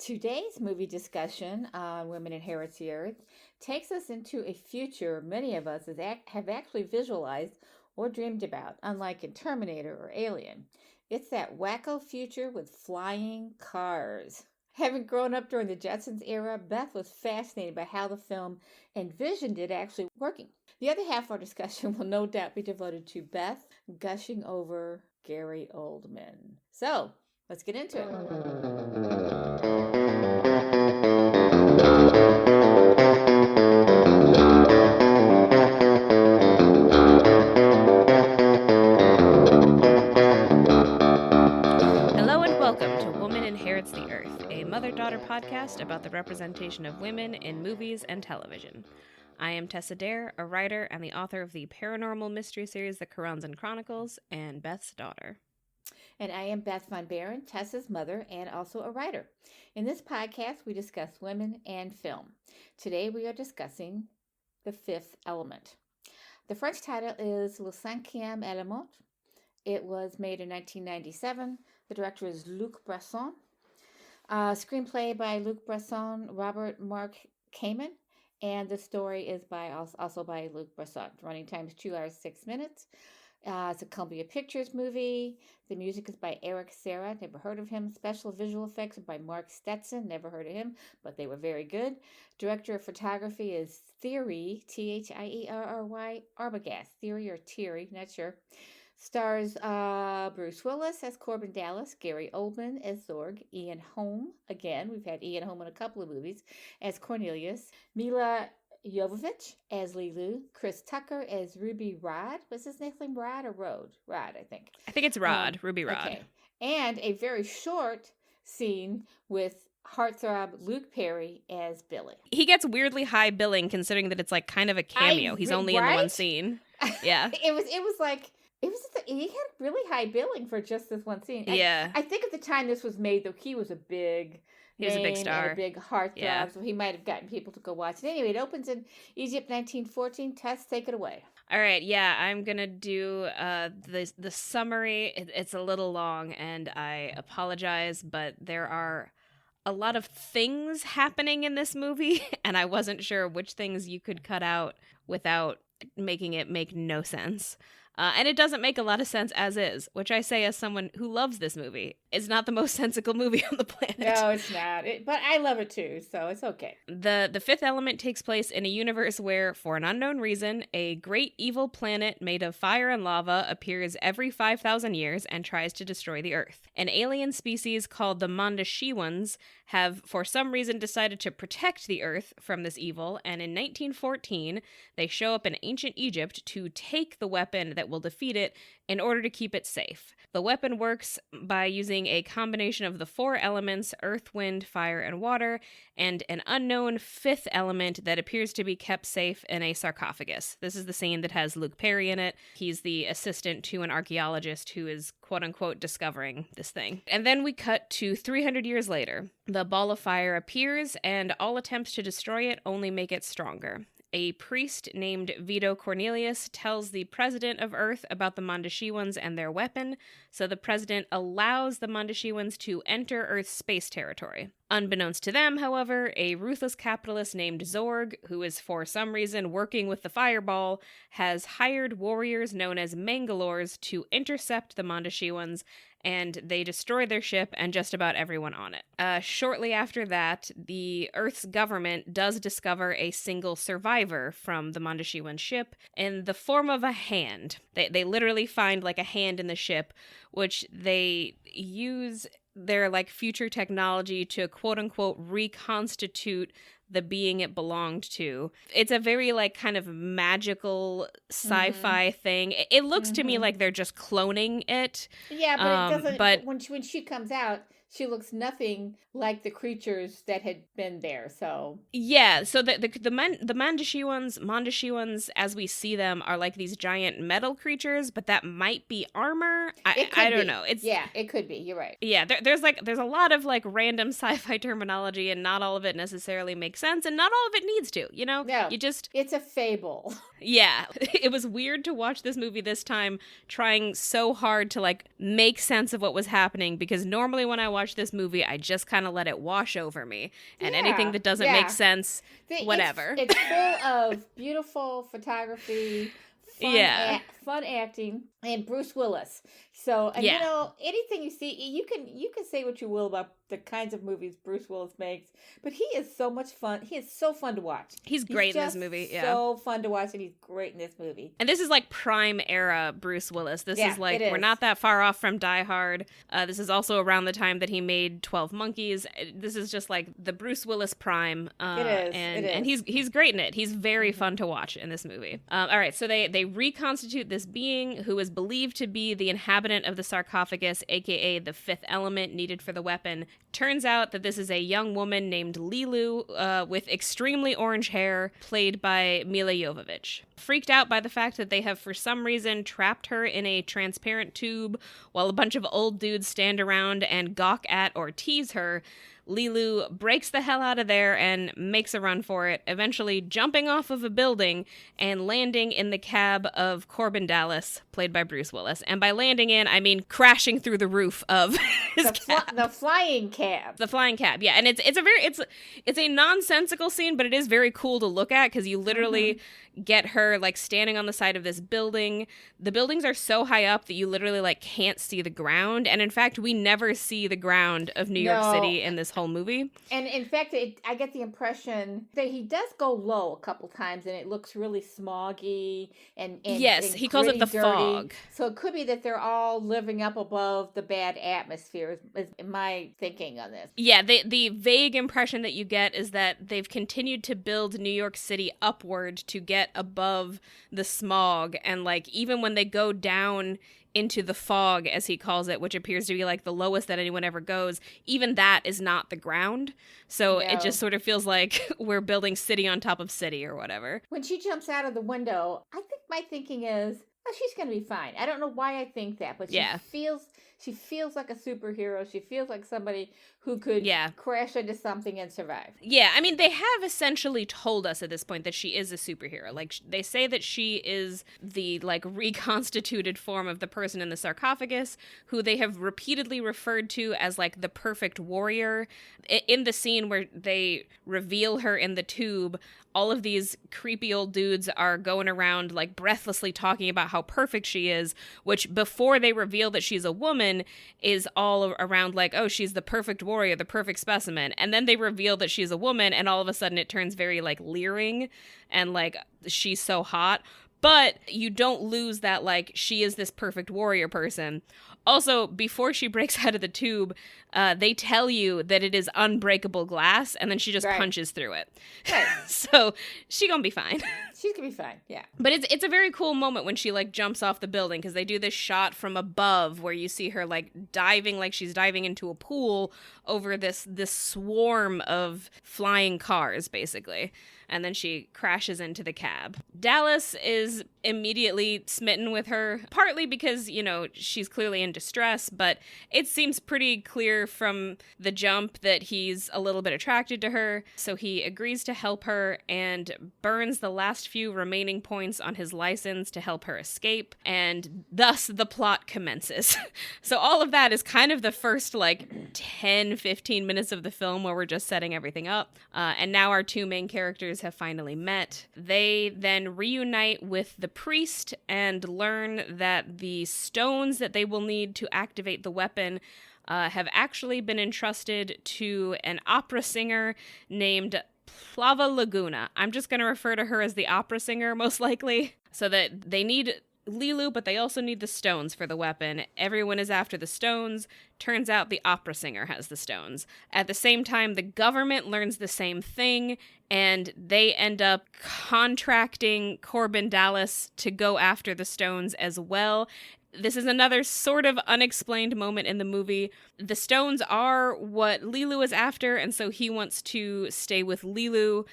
Today's movie discussion on Women Inherit the Earth takes us into a future many of us have actually visualized or dreamed about, unlike in Terminator or Alien. It's that wacko future with flying cars. Having grown up during the Jetsons era, Beth was fascinated by how the film envisioned it actually working. The other half of our discussion will no doubt be devoted to Beth gushing over Gary Oldman. So, let's get into it. Hello and welcome to Woman Inherits the Earth, a mother-daughter podcast about the representation of women in movies and television. I am Tess Adair, a writer and the author of the paranormal mystery series The Karanzan Chronicles, and Beth's daughter. And I am Beth Von Baron, Tessa's mother, and also a writer. In this podcast, we discuss women and film. Today, we are discussing The Fifth Element. The French title is Le Cinquième Élément. It was made in 1997. The director is Luc Besson. Screenplay by Luc Besson, Robert Mark Kamen, and the story is also by Luc Besson. Running time is 2 hours 6 minutes. It's a Columbia Pictures movie. The music is by Eric Serra. Never heard of him. Special visual effects are by Mark Stetson. Never heard of him, but they were very good. Director of photography is Thierry, Thierry Arbogast. Thierry or Thierry, not sure. Stars Bruce Willis as Corbin Dallas, Gary Oldman as Zorg, Ian Holm, again, we've had Ian Holm in a couple of movies, as Cornelius, Mila Jovovich as Lilu, Chris Tucker as Ruby Rhod. Was his name Rhod or Rhod? Rhod, I think. I think it's Rhod, Ruby Rhod. Okay. And a very short scene with heartthrob Luke Perry as Billy. He gets weirdly high billing considering that it's like kind of a cameo. He's only in the one scene. Yeah. He had really high billing for just this one scene. Yeah. I think at the time this was made, though, he was a big star. And a big heartthrob, so he might have gotten people to go watch it. Anyway, it opens in Egypt, 1914. Tess, take it away. All right, yeah, I'm going to do the summary. It's a little long, and I apologize, but there are a lot of things happening in this movie, and I wasn't sure which things you could cut out without making it make no sense. And it doesn't make a lot of sense as is, which I say as someone who loves this movie. It's not the most sensical movie on the planet. No, it's not. But I love it too, so it's okay. The Fifth Element takes place in a universe where, for an unknown reason, a great evil planet made of fire and lava appears every 5,000 years and tries to destroy the Earth. An alien species called the Mondoshaewans have, for some reason, decided to protect the Earth from this evil, and in 1914, they show up in ancient Egypt to take the weapon that will defeat it in order to keep it safe. The weapon works by using a combination of the four elements, earth, wind, fire, and water, and an unknown fifth element that appears to be kept safe in a sarcophagus. This is the scene that has Luke Perry in it. He's the assistant to an archaeologist who is, quote-unquote, discovering this thing. And then we cut to 300 years later. The ball of fire appears, and all attempts to destroy it only make it stronger. A priest named Vito Cornelius tells the president of Earth about the Mondoshaewans and their weapon, so the president allows the Mondoshaewans to enter Earth's space territory. Unbeknownst to them, however, a ruthless capitalist named Zorg, who is for some reason working with the fireball, has hired warriors known as Mangalores to intercept the Mondoshaewans, and they destroy their ship and just about everyone on it. Shortly after that, the Earth's government does discover a single survivor from the Mondoshaewan ship in the form of a hand. They literally find like a hand in the ship, which they use their like future technology to quote unquote reconstitute the being it belonged to. It's a very like kind of magical sci-fi thing. It looks to me like they're just cloning it. Yeah, but it doesn't. But when she comes out, she looks nothing like the creatures that had been there. So yeah, so the Mondoshaewans, as we see them, are like these giant metal creatures, but that might be armor. I don't know. It could be. You're right. Yeah, there's a lot of like random sci-fi terminology, and not all of it necessarily makes sense, and not all of it needs to. You know, no, it's a fable. Yeah, it was weird to watch this movie this time, trying so hard to like make sense of what was happening, because normally when I watch this movie, I just kind of let it wash over me. And anything that doesn't make sense, whatever. It's full of beautiful photography, fun acting, and Bruce Willis. So, and you know, anything you see, you can say what you will about the kinds of movies Bruce Willis makes, but he is so much fun. He is so fun to watch. He's great in this movie. Yeah, so fun to watch, and he's great in this movie. And this is like prime era Bruce Willis. This is like, we're not that far off from Die Hard. This is also around the time that he made 12 Monkeys. This is just like the Bruce Willis prime. It is. And he's great in it. He's very fun to watch in this movie. All right, so they reconstitute this being who is believed to be the inhabitant of the sarcophagus, aka the fifth element needed for the weapon. Turns out that this is a young woman named Lilu with extremely orange hair, played by Mila Jovovich. Freaked out by the fact that they have for some reason trapped her in a transparent tube while a bunch of old dudes stand around and gawk at or tease her, Lilu breaks the hell out of there and makes a run for it, eventually jumping off of a building and landing in the cab of Corbin Dallas, played by Bruce Willis. And by landing in, I mean crashing through the roof of his cab. The flying cab. The flying cab, yeah. And it's a nonsensical scene, but it is very cool to look at because you literally get her like standing on the side of this building. The buildings are so high up that you literally like can't see the ground. And in fact, we never see the ground of New York City in this whole movie. And in fact, I get the impression that he does go low a couple times and it looks really smoggy and yes, he calls it the dirty. fog. So it could be that they're all living up above the bad atmosphere is my thinking on this. Yeah, the vague impression that you get is that they've continued to build New York City upward to get above the smog, and like even when they go down into the fog, as he calls it, which appears to be like the lowest that anyone ever goes, even that is not the ground. So it just sort of feels like we're building city on top of city or whatever. When she jumps out of the window, I think my thinking is, oh, she's going to be fine. I don't know why I think that, but she feels like a superhero. She feels like somebody who could crash into something and survive. Yeah, I mean, they have essentially told us at this point that she is a superhero. Like, they say that she is the, like, reconstituted form of the person in the sarcophagus, who they have repeatedly referred to as, like, the perfect warrior. In the scene where they reveal her in the tube, all of these creepy old dudes are going around, like, breathlessly talking about how perfect she is, which, before they reveal that she's a woman, is all around, like, oh, she's the perfect warrior, the perfect specimen. And then they reveal that she's a woman, and all of a sudden it turns very, like, leering, and, like, she's so hot. But you don't lose that, like, she is this perfect warrior person. Also, before she breaks out of the tube, they tell you that it is unbreakable glass, and then she just punches through it. Right. So she gonna be fine. She's gonna be fine, yeah. But it's a very cool moment when she, like, jumps off the building, because they do this shot from above where you see her, like, diving like she's diving into a pool over this swarm of flying cars, basically. And then she crashes into the cab. Dallas is immediately smitten with her, partly because, you know, she's clearly in distress, but it seems pretty clear from the jump that he's a little bit attracted to her. So he agrees to help her and burns the last few remaining points on his license to help her escape. And thus the plot commences. So all of that is kind of the first, like, 10-15 minutes of the film where we're just setting everything up. And now our two main characters have finally met. They then reunite with the priest and learn that the stones that they will need to activate the weapon have actually been entrusted to an opera singer named Plava Laguna. I'm just going to refer to her as the opera singer, most likely. So that they need Lilu, but they also need the stones for the weapon. Everyone is after the stones. Turns out the opera singer has the stones. At the same time, the government learns the same thing, and they end up contracting Corbin Dallas to go after the stones as well. This is another sort of unexplained moment in the movie. The stones are what Lilu is after, and so he wants to stay with Lilu.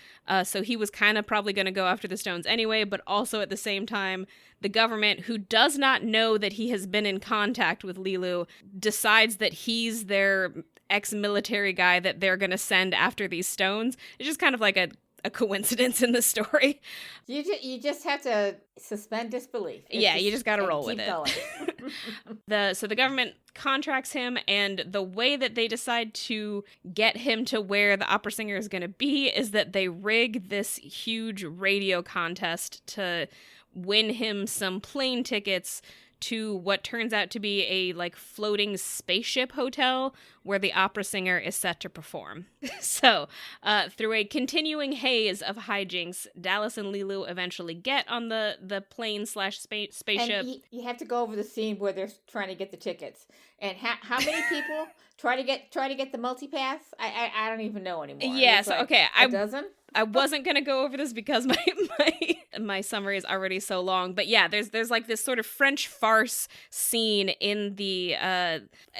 So he was kind of probably going to go after the stones anyway, but also at the same time, the government, who does not know that he has been in contact with Lilu, decides that he's their ex-military guy that they're going to send after these stones. It's just kind of like a a coincidence in the story. You just have to suspend disbelief. Yeah, you just got to roll with it. Going. So the government contracts him, and the way that they decide to get him to where the opera singer is going to be is that they rig this huge radio contest to win him some plane tickets to what turns out to be a like floating spaceship hotel where the opera singer is set to perform. So, through a continuing haze of hijinks, Dallas and Leeloo eventually get on the plane/spaceship. And you have to go over the scene where they're trying to get the tickets. And how many people try to get the multipass? I don't even know anymore. Yeah, so like okay, a dozen. I wasn't gonna go over this because my summary is already so long, but yeah, there's like this sort of French farce scene in the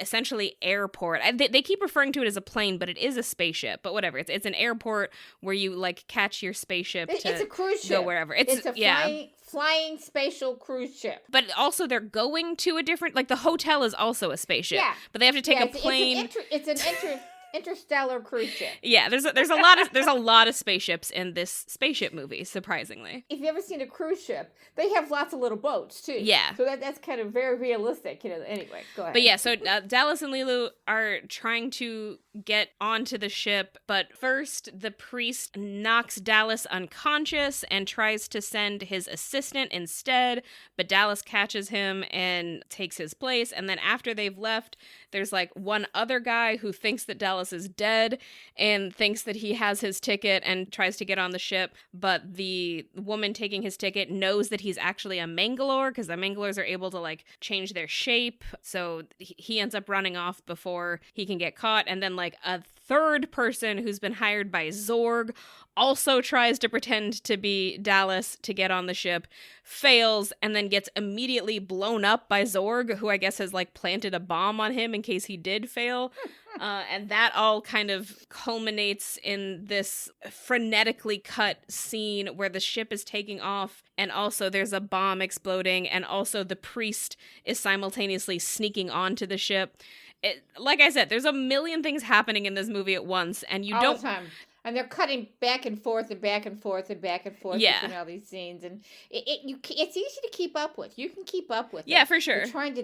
essentially airport. They keep referring to it as a plane, but it is a spaceship. But whatever, it's an airport where you like catch your spaceship to it's a cruise ship. Go wherever. It's a flying spatial cruise ship. But also they're going to a different, like the hotel is also a spaceship. Yeah, but they have to take a plane. It's an interstellar cruise ship. Yeah, there's a lot of spaceships in this spaceship movie, surprisingly. If you've ever seen a cruise ship, they have lots of little boats too. Yeah. So that's kind of very realistic, Anyway, go ahead. But yeah, so Dallas and Leeloo are trying to get onto the ship, but first the priest knocks Dallas unconscious and tries to send his assistant instead, but Dallas catches him and takes his place, and then after they've left, there's like one other guy who thinks that Dallas is dead and thinks that he has his ticket and tries to get on the ship, but the woman taking his ticket knows that he's actually a Mangalore because the Mangalores are able to like change their shape, so he ends up running off before he can get caught, and then like a third person who's been hired by Zorg also tries to pretend to be Dallas to get on the ship, fails, and then gets immediately blown up by Zorg, who I guess has like planted a bomb on him in case he did fail. And that all kind of culminates in this frenetically cut scene where the ship is taking off, and also there's a bomb exploding, and also the priest is simultaneously sneaking onto the ship. Like I said, there's a million things happening in this movie at once, and you all don't... the time. And they're cutting back and forth and back and forth and back and forth between all these scenes, and it's easy to keep up with. You can keep up with it. Yeah, for sure. But trying to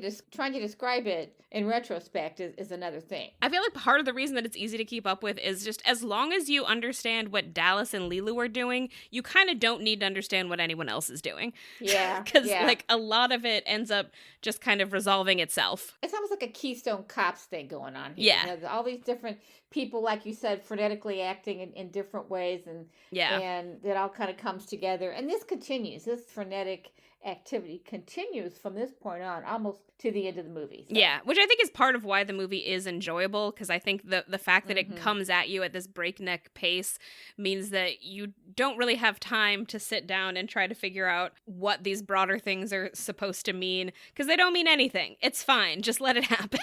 describe it in retrospect is another thing. I feel like part of the reason that it's easy to keep up with is just as long as you understand what Dallas and Leeloo are doing, you kind of don't need to understand what anyone else is doing. Yeah. Because like a lot of it ends up just kind of resolving itself. It's almost like a Keystone Cops thing going on here. Yeah. All these different people, like you said, frenetically acting in different ways, and it all kind of comes together. And this continues. This frenetic activity continues from this point on, almost to the end of the movie. So. Yeah, which I think is part of why the movie is enjoyable, because I think the fact that it comes at you at this breakneck pace means that you don't really have time to sit down and try to figure out what these broader things are supposed to mean, because they don't mean anything. It's fine. Just let it happen.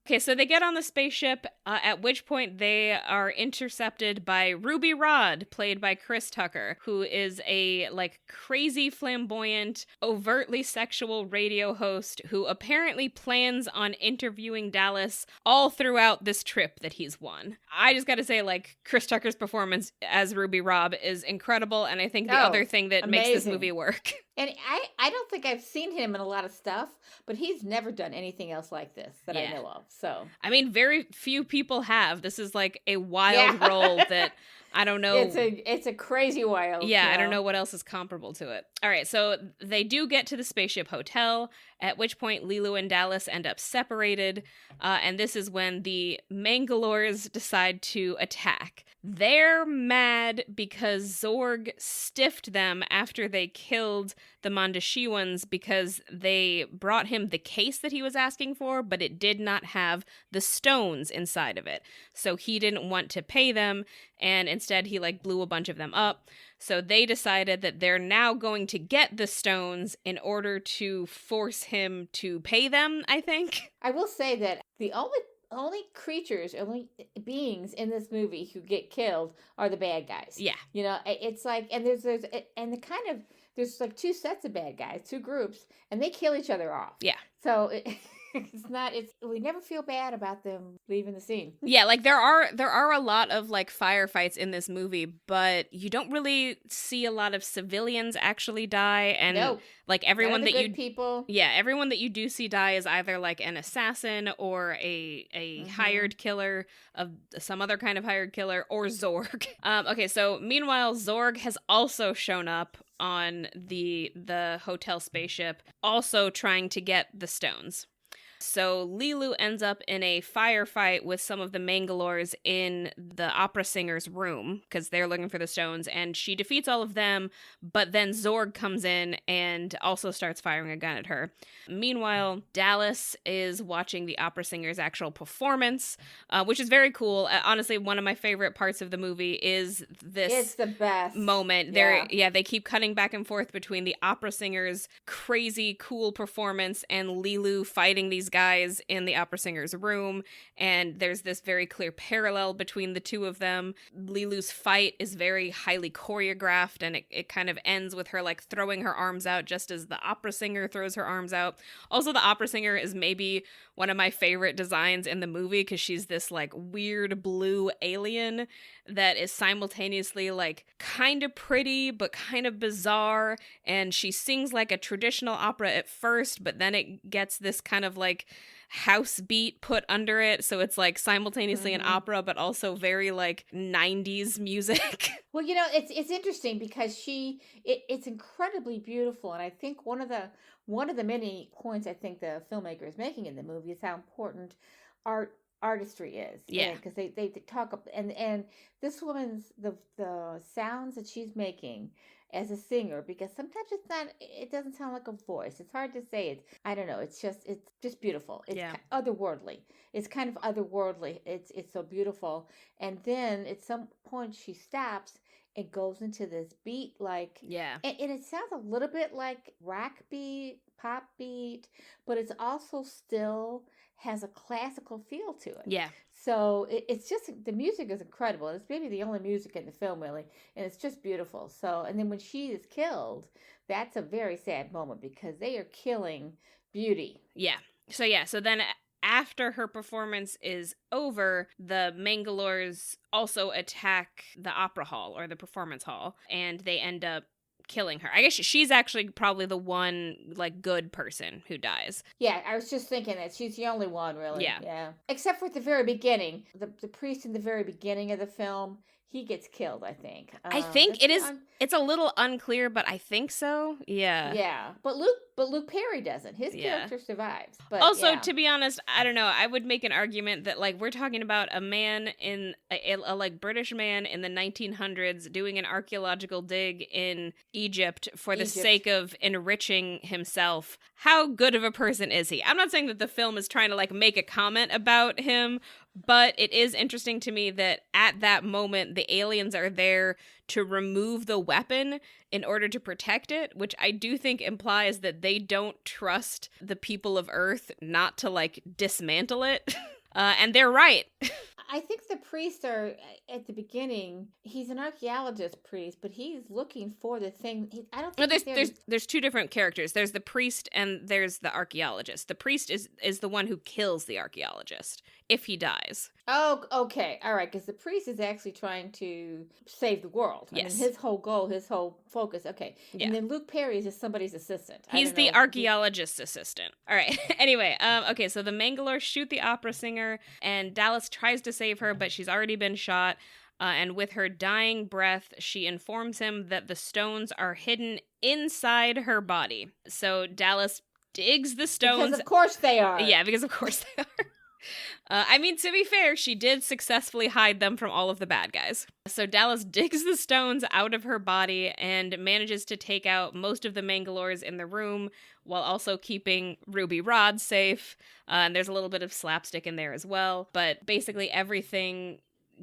Okay, so they get on the spaceship, at which point they are intercepted by Ruby Rhod, played by Chris Tucker, who is a like crazy flamboyant, overtly sexual radio host who apparently plans on interviewing Dallas all throughout this trip that he's won. I just gotta say, like, Chris Tucker's performance as Ruby Rhod is incredible, and I think the other thing that makes this movie work. And I don't think I've seen him in a lot of stuff, but he's never done anything else like this that I know of. So I mean, very few people have. This is like a wild role that I don't know. It's a crazy wild. Yeah, I don't know what else is comparable to it. All right, so they do get to the spaceship hotel, at which point Leeloo and Dallas end up separated, and this is when the Mangalores decide to attack. They're mad because Zorg stiffed them after they killed the Mondoshiwans because they brought him the case that he was asking for, but it did not have the stones inside of it. So he didn't want to pay them, and instead he like blew a bunch of them up. So they decided that they're now going to get the stones in order to force him to pay them, I think. I will say that the only creatures, only beings in this movie who get killed are the bad guys. Yeah. You know, it's like, and there's like two sets of bad guys, two groups, and they kill each other off. Yeah. So It's not. It's we never feel bad about them leaving the scene. Yeah, like there are a lot of like firefights in this movie, but you don't really see a lot of civilians actually die, and No, like none of everyone the that good people. yeah, everyone that you do see die is either like an assassin or a hired killer of some other kind of hired killer or Zorg. Okay, so meanwhile, Zorg has also shown up on the hotel spaceship, also trying to get the stones. So Lilu ends up in a firefight with some of the Mangalores in the opera singer's room because they're looking for the stones, and she defeats all of them, but then Zorg comes in and also starts firing a gun at her. Meanwhile, Dallas is watching the opera singer's actual performance, which is very cool. Honestly, one of my favorite parts of the movie is this It's the best moment. Yeah. They keep cutting back and forth between the opera singer's crazy cool performance and Lilu fighting these guys in the opera singer's room, and there's this very clear parallel between the two of them. Lilu's fight is very highly choreographed, and it kind of ends with her like throwing her arms out just as the opera singer throws her arms out. Also, the opera singer is maybe one of my favorite designs in the movie because she's this like weird blue alien that is simultaneously like kind of pretty but kind of bizarre, and she sings like a traditional opera at first, but then it gets this kind of like house beat put under it, so it's like simultaneously an opera but also very like 90s music. Well, it's interesting because it's incredibly beautiful, and I think one of the many points I think the filmmaker is making in the movie is how important artistry is. Yeah, because they talk up and this woman's the sounds that she's making as a singer, because sometimes it doesn't sound like a voice. It's hard to say. I don't know. It's just beautiful. It's otherworldly. It's kind of otherworldly. It's so beautiful. And then at some point she stops and goes into this beat and it sounds a little bit like rock beat, pop beat, but it's also still has a classical feel to it. Yeah. So it's just, the music is incredible. It's maybe the only music in the film, really, and it's just beautiful. So, and then when she is killed, that's a very sad moment because they are killing beauty. Yeah. So then after her performance is over, the Mangalores also attack the opera hall or the performance hall, and they end up killing her. I guess she's actually probably the one like good person who dies. Yeah, I was just thinking that she's the only one, really. Yeah. Except for at the very beginning, the priest in the very beginning of the film, he gets killed, I think. I think it is. It's a little unclear, but I think so. Yeah. Yeah, but Luke Perry doesn't. His character survives. But also, to be honest, I don't know. I would make an argument that like we're talking about a man in a like British man in the 1900s doing an archaeological dig in Egypt for the sake of enriching himself. How good of a person is he? I'm not saying that the film is trying to like make a comment about him, but it is interesting to me that at that moment, the aliens are there to remove the weapon in order to protect it, which I do think implies that they don't trust the people of Earth not to, like, dismantle it. And they're right. I think the priests are, at the beginning, he's an archaeologist priest, but he's looking for the thing. I don't think there's two different characters. There's the priest and there's the archaeologist. The priest is the one who kills the archaeologist if he dies. Oh, okay. All right. Because the priest is actually trying to save the world. Yes. I mean, his whole goal, his whole focus. Okay. Yeah. And then Luke Perry is just somebody's assistant. He's the archaeologist's assistant. All right. Anyway, okay. So the Mangalore shoot the opera singer, and Dallas tries to save her, but she's already been shot. And with her dying breath, she informs him that the stones are hidden inside her body. So Dallas digs the stones. Because of course they are. Yeah, because of course they are. I mean, to be fair, she did successfully hide them from all of the bad guys. So Dallas digs the stones out of her body and manages to take out most of the Mangalores in the room while also keeping Ruby Rhod safe. And there's a little bit of slapstick in there as well. But basically everything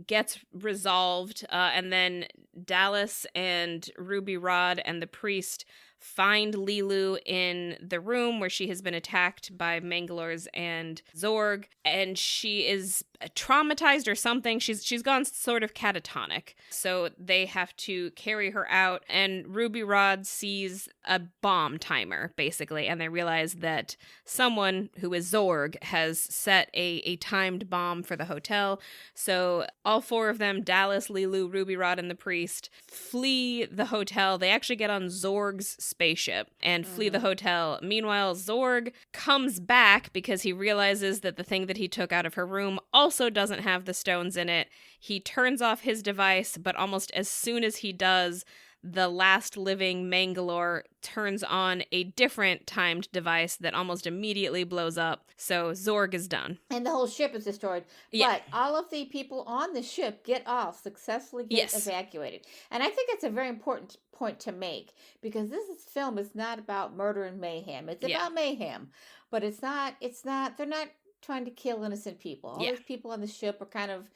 gets resolved. And then Dallas and Ruby Rhod and the priest find Lilu in the room where she has been attacked by Mangalores and Zorg, and she is traumatized or something. She's gone sort of catatonic. So they have to carry her out, and Ruby Rhod sees a bomb timer, basically, and they realize that someone who is Zorg has set a timed bomb for the hotel. So all four of them, Dallas, Lilu, Ruby Rhod, and the priest, flee the hotel. They actually get on Zorg's spaceship and flee the hotel. Meanwhile, Zorg comes back because he realizes that the thing that he took out of her room also doesn't have the stones in it. He turns off his device, but almost as soon as he does, the last living Mangalore turns on a different timed device that almost immediately blows up. So Zorg is done. And the whole ship is destroyed. Yeah. But all of the people on the ship get off, successfully get evacuated. And I think it's a very important point to make, because film is not about murder and mayhem. It's about mayhem. But they're not trying to kill innocent people. All these people on the ship are kind of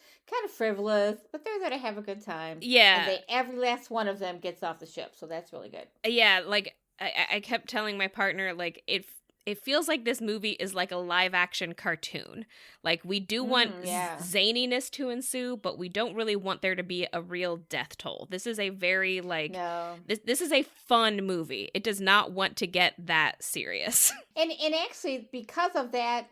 frivolous, but they're there to have a good time. Yeah. And every last one of them gets off the ship, so that's really good. Yeah, like I kept telling my partner, like, it feels like this movie is like a live action cartoon. Like, we do want zaniness to ensue, but we don't really want there to be a real death toll. This is a very, like, this is a fun movie. It does not want to get that serious. And actually, because of that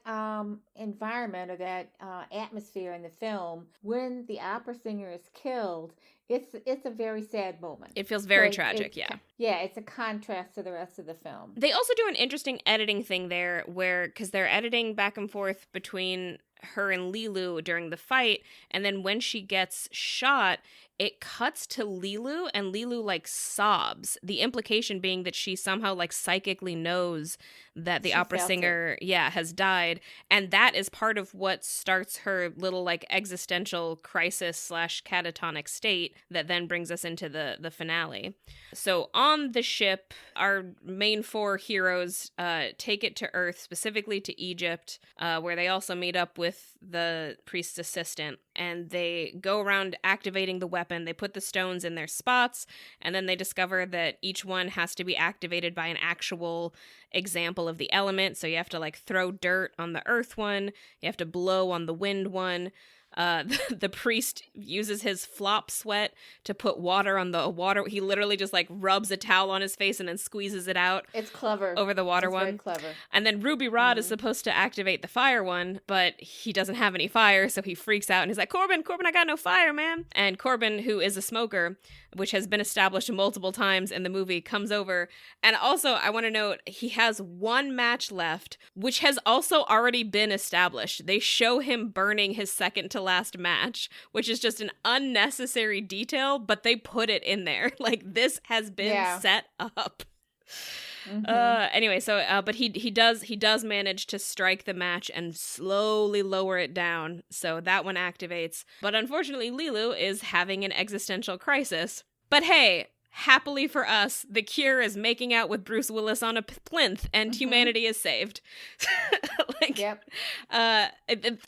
environment or that atmosphere in the film, when the opera singer is killed, it's a very sad moment. It feels very tragic, Yeah, it's a contrast to the rest of the film. They also do an interesting editing thing there because they're editing back and forth between her and Lilu during the fight, and then when she gets shot, it cuts to Lilu, and Lilu, like, sobs. The implication being that she somehow, like, psychically knows that the opera singer, has died. And that is part of what starts her little, like, existential crisis / catatonic state that then brings us into the finale. So on the ship, our main four heroes take it to Earth, specifically to Egypt, where they also meet up with the priest's assistant. And they go around activating the weapon. They put the stones in their spots, and then they discover that each one has to be activated by an actual example of the element. So you have to, like, throw dirt on the earth one. You have to blow on the wind one. The priest uses his flop sweat to put water on the water. He literally just, like, rubs a towel on his face and then squeezes it out. It's clever. Over the water one. Very clever. And then Ruby Rhod is supposed to activate the fire one, but he doesn't have any fire, so he freaks out and he's like, Corbin, I got no fire, man. And Corbin, who is a smoker, which has been established multiple times in the movie, comes over. And also, I want to note, he has one match left, which has also already been established. They show him burning his second to last match, which is just an unnecessary detail, but they put it in there. Like, this has been set up. Anyway, so but he does manage to strike the match and slowly lower it down, so that one activates. But unfortunately, Lilu is having an existential crisis. But hey, happily for us, the Cure is making out with Bruce Willis on a plinth, and humanity is saved.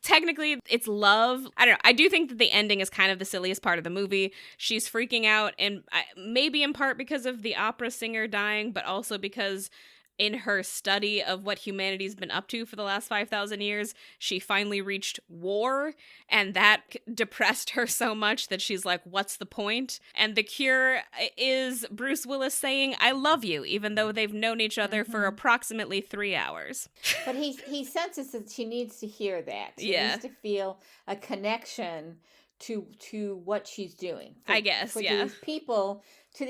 Technically, it's love. I don't know. I do think that the ending is kind of the silliest part of the movie. She's freaking out, and maybe in part because of the opera singer dying, but also because in her study of what humanity's been up to for the last 5,000 years, she finally reached war, and that depressed her so much that she's like, what's the point? And the Cure is Bruce Willis saying, I love you, even though they've known each other for approximately 3 hours. But he senses that she needs to hear that. She needs to feel a connection to what she's doing. I guess, these people, to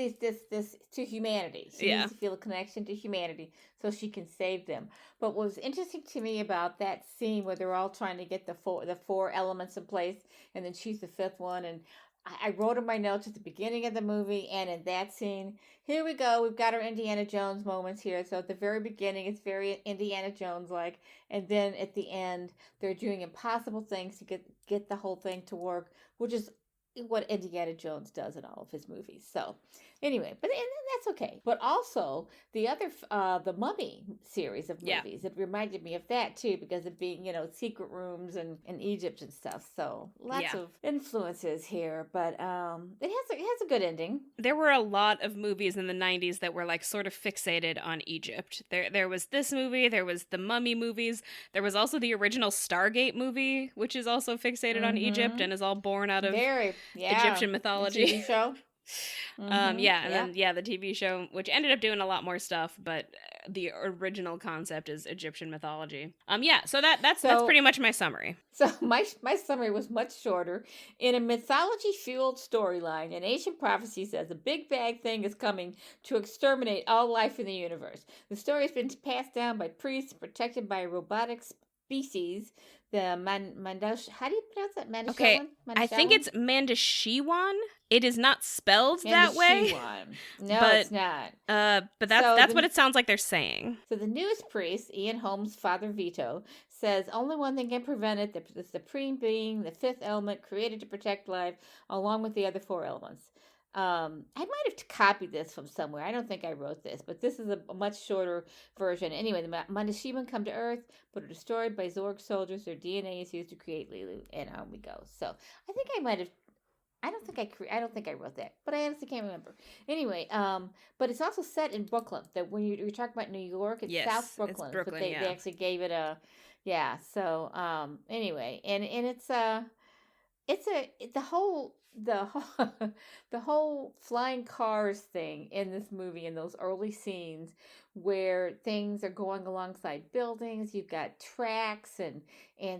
to humanity. She needs to feel a connection to humanity so she can save them. But what was interesting to me about that scene where they're all trying to get the four elements in place, and then she's the fifth one, and I wrote in my notes at the beginning of the movie and in that scene, here we go, we've got our Indiana Jones moments here. So at the very beginning, it's very Indiana Jones-like. And then at the end, they're doing impossible things to get the whole thing to work, which is what Indiana Jones does in all of his movies. So anyway, but and that's okay. But also the other, the Mummy series of Yeah. movies, it reminded me of that too, because of being, secret rooms and in Egypt and stuff. So lots Yeah. of influences here, but it has a good ending. There were a lot of movies in the 90s that were like sort of fixated on Egypt. There was this movie, there was the Mummy movies, there was also the original Stargate movie, which is also fixated on Egypt Mm-hmm. and is all born out of Very, yeah. Egyptian The mythology. TV show. Mm-hmm. Yeah, and Yeah. then the TV show, which ended up doing a lot more stuff, but the original concept is Egyptian mythology. Yeah, so that's So pretty much my summary. So my summary was much shorter. In a mythology-fueled storyline, an ancient prophecy says a big bad thing is coming to exterminate all life in the universe. The story has been passed down by priests, protected by a robotic species, the Mandash. How do you pronounce that? Okay, Mandashawan? I think Mandashawan? it's Mandashiwan. It is not spelled that way, Mandashiwan. No, but it's not. but that's what it sounds like they're saying. So the newest priest, Ian Holmes' father Vito, says only one thing can prevent it: the supreme being, the fifth element, created to protect life, along with the other four elements. I might have copied this from somewhere. I don't think I wrote this, but this is a much shorter version. Anyway, the Mandashiman come to Earth, but are destroyed by Zorg soldiers. Their DNA is used to create Lilu, and on we go. So I think I might have. I don't think I wrote that, but I honestly can't remember. Anyway, but it's also set in Brooklyn. That when you're talking about New York, it's Yes, South Brooklyn. it's Brooklyn, But they actually gave it a, yeah. So anyway, and it's the whole the whole flying cars thing in this movie, in those early scenes where things are going alongside buildings, you've got tracks and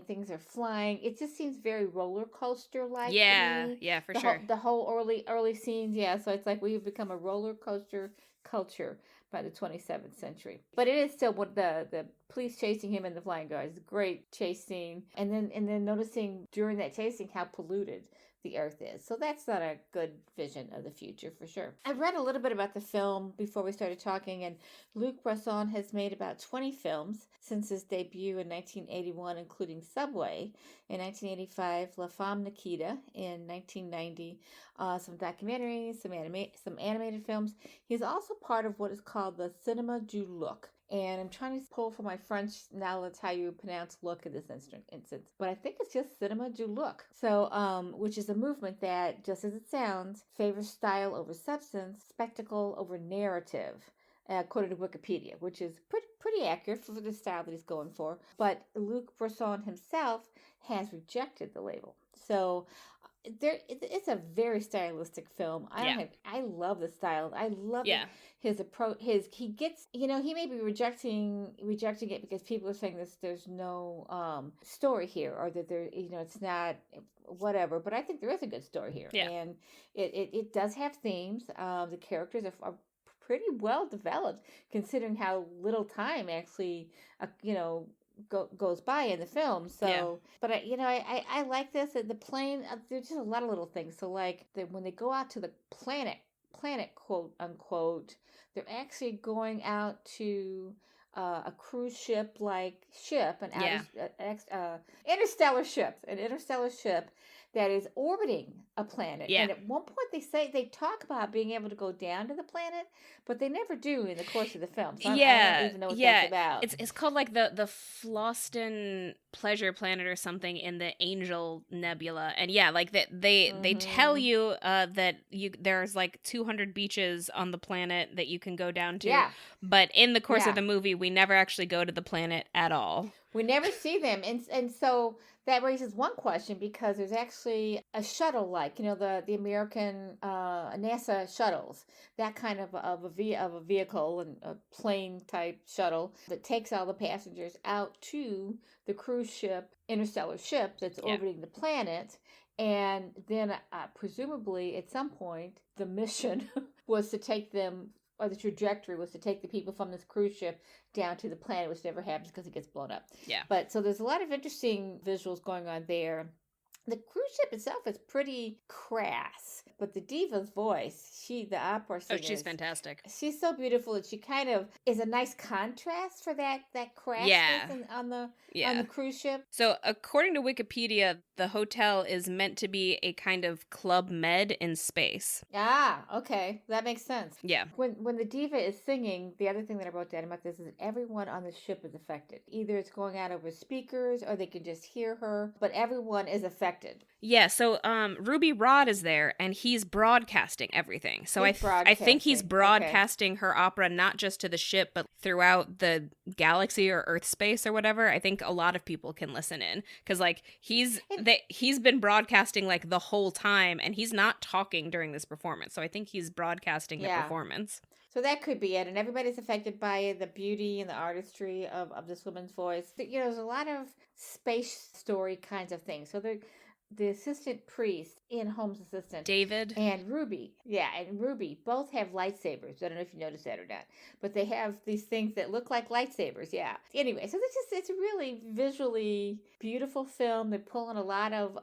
things are flying. It just seems very roller coaster like to me. Yeah, for The sure. whole early scenes, yeah. So it's like we've become a roller coaster culture by the 27th century. But it is still what the police chasing him in the flying cars. It's a great chase scene. And then noticing during that chasing how polluted the earth is. So that's not a good vision of the future for sure. I read a little bit about the film before we started talking, and Luc Besson has made about 20 films since his debut in 1981, including Subway in 1985, La Femme Nikita in 1990, some documentaries, some animated films. He's also part of what is called the Cinema du Look. And I'm trying to pull from my French now. That's how you pronounce look in this instance. But I think it's just cinema du look. So, which is a movement that, just as it sounds, favors style over substance, spectacle over narrative. According to Wikipedia, which is pretty accurate for the style that he's going for. But Luc Besson himself has rejected the label. So it's a very stylistic film. I love the style. I love his approach. He gets, he may be rejecting it because people are saying there's no story here, or that there, it's not whatever. But I think there is a good story here, and it does have themes. The characters are pretty well developed considering how little time actually goes by in the film. So but I like this. The plane, there's just a lot of little things. So like when they go out to the planet quote unquote, they're actually going out to a cruise ship, an interstellar ship that is orbiting a planet. And at one point they talk about being able to go down to the planet, but they never do in the course of the film. So I don't even know what that's about. It's called like the Floston Pleasure Planet or something in the Angel Nebula. And like they tell you that there's like 200 beaches on the planet that you can go down to. Yeah. But in the course of the movie, we never actually go to the planet at all. We never see them. And so that raises one question, because there's actually a shuttle, like, the American NASA shuttles, that kind of a vehicle, and a plane type shuttle that takes all the passengers out to the cruise ship, interstellar ship that's orbiting the planet. And then presumably at some point the mission was to take them, or the trajectory was to take the people from this cruise ship down to the planet, which never happens because it gets blown up. Yeah. But so there's a lot of interesting visuals going on there. The cruise ship itself is pretty crass, but the diva's voice, the opera singer, she's fantastic. She's so beautiful, and she kind of is a nice contrast for that crassness on the cruise ship. So according to Wikipedia, the hotel is meant to be a kind of Club Med in space. Ah, okay, that makes sense. Yeah. When the diva is singing, the other thing that I wrote down about this is that everyone on the ship is affected. Either it's going out over speakers, or they can just hear her, but everyone is affected. Yeah, so Ruby Rhod is there, and he's broadcasting everything. So I think he's broadcasting her opera not just to the ship, but throughout the galaxy or Earth space or whatever. I think a lot of people can listen in, because like he's been broadcasting like the whole time, and he's not talking during this performance. So I think he's broadcasting the performance. So that could be it. And everybody's affected by the beauty and the artistry of this woman's voice. There's a lot of space story kinds of things. So the assistant priest in Holmes' assistant, David, and Ruby, both have lightsabers. I don't know if you noticed that or not, but they have these things that look like lightsabers. Yeah. Anyway, so it's a really visually beautiful film. They pull in a lot of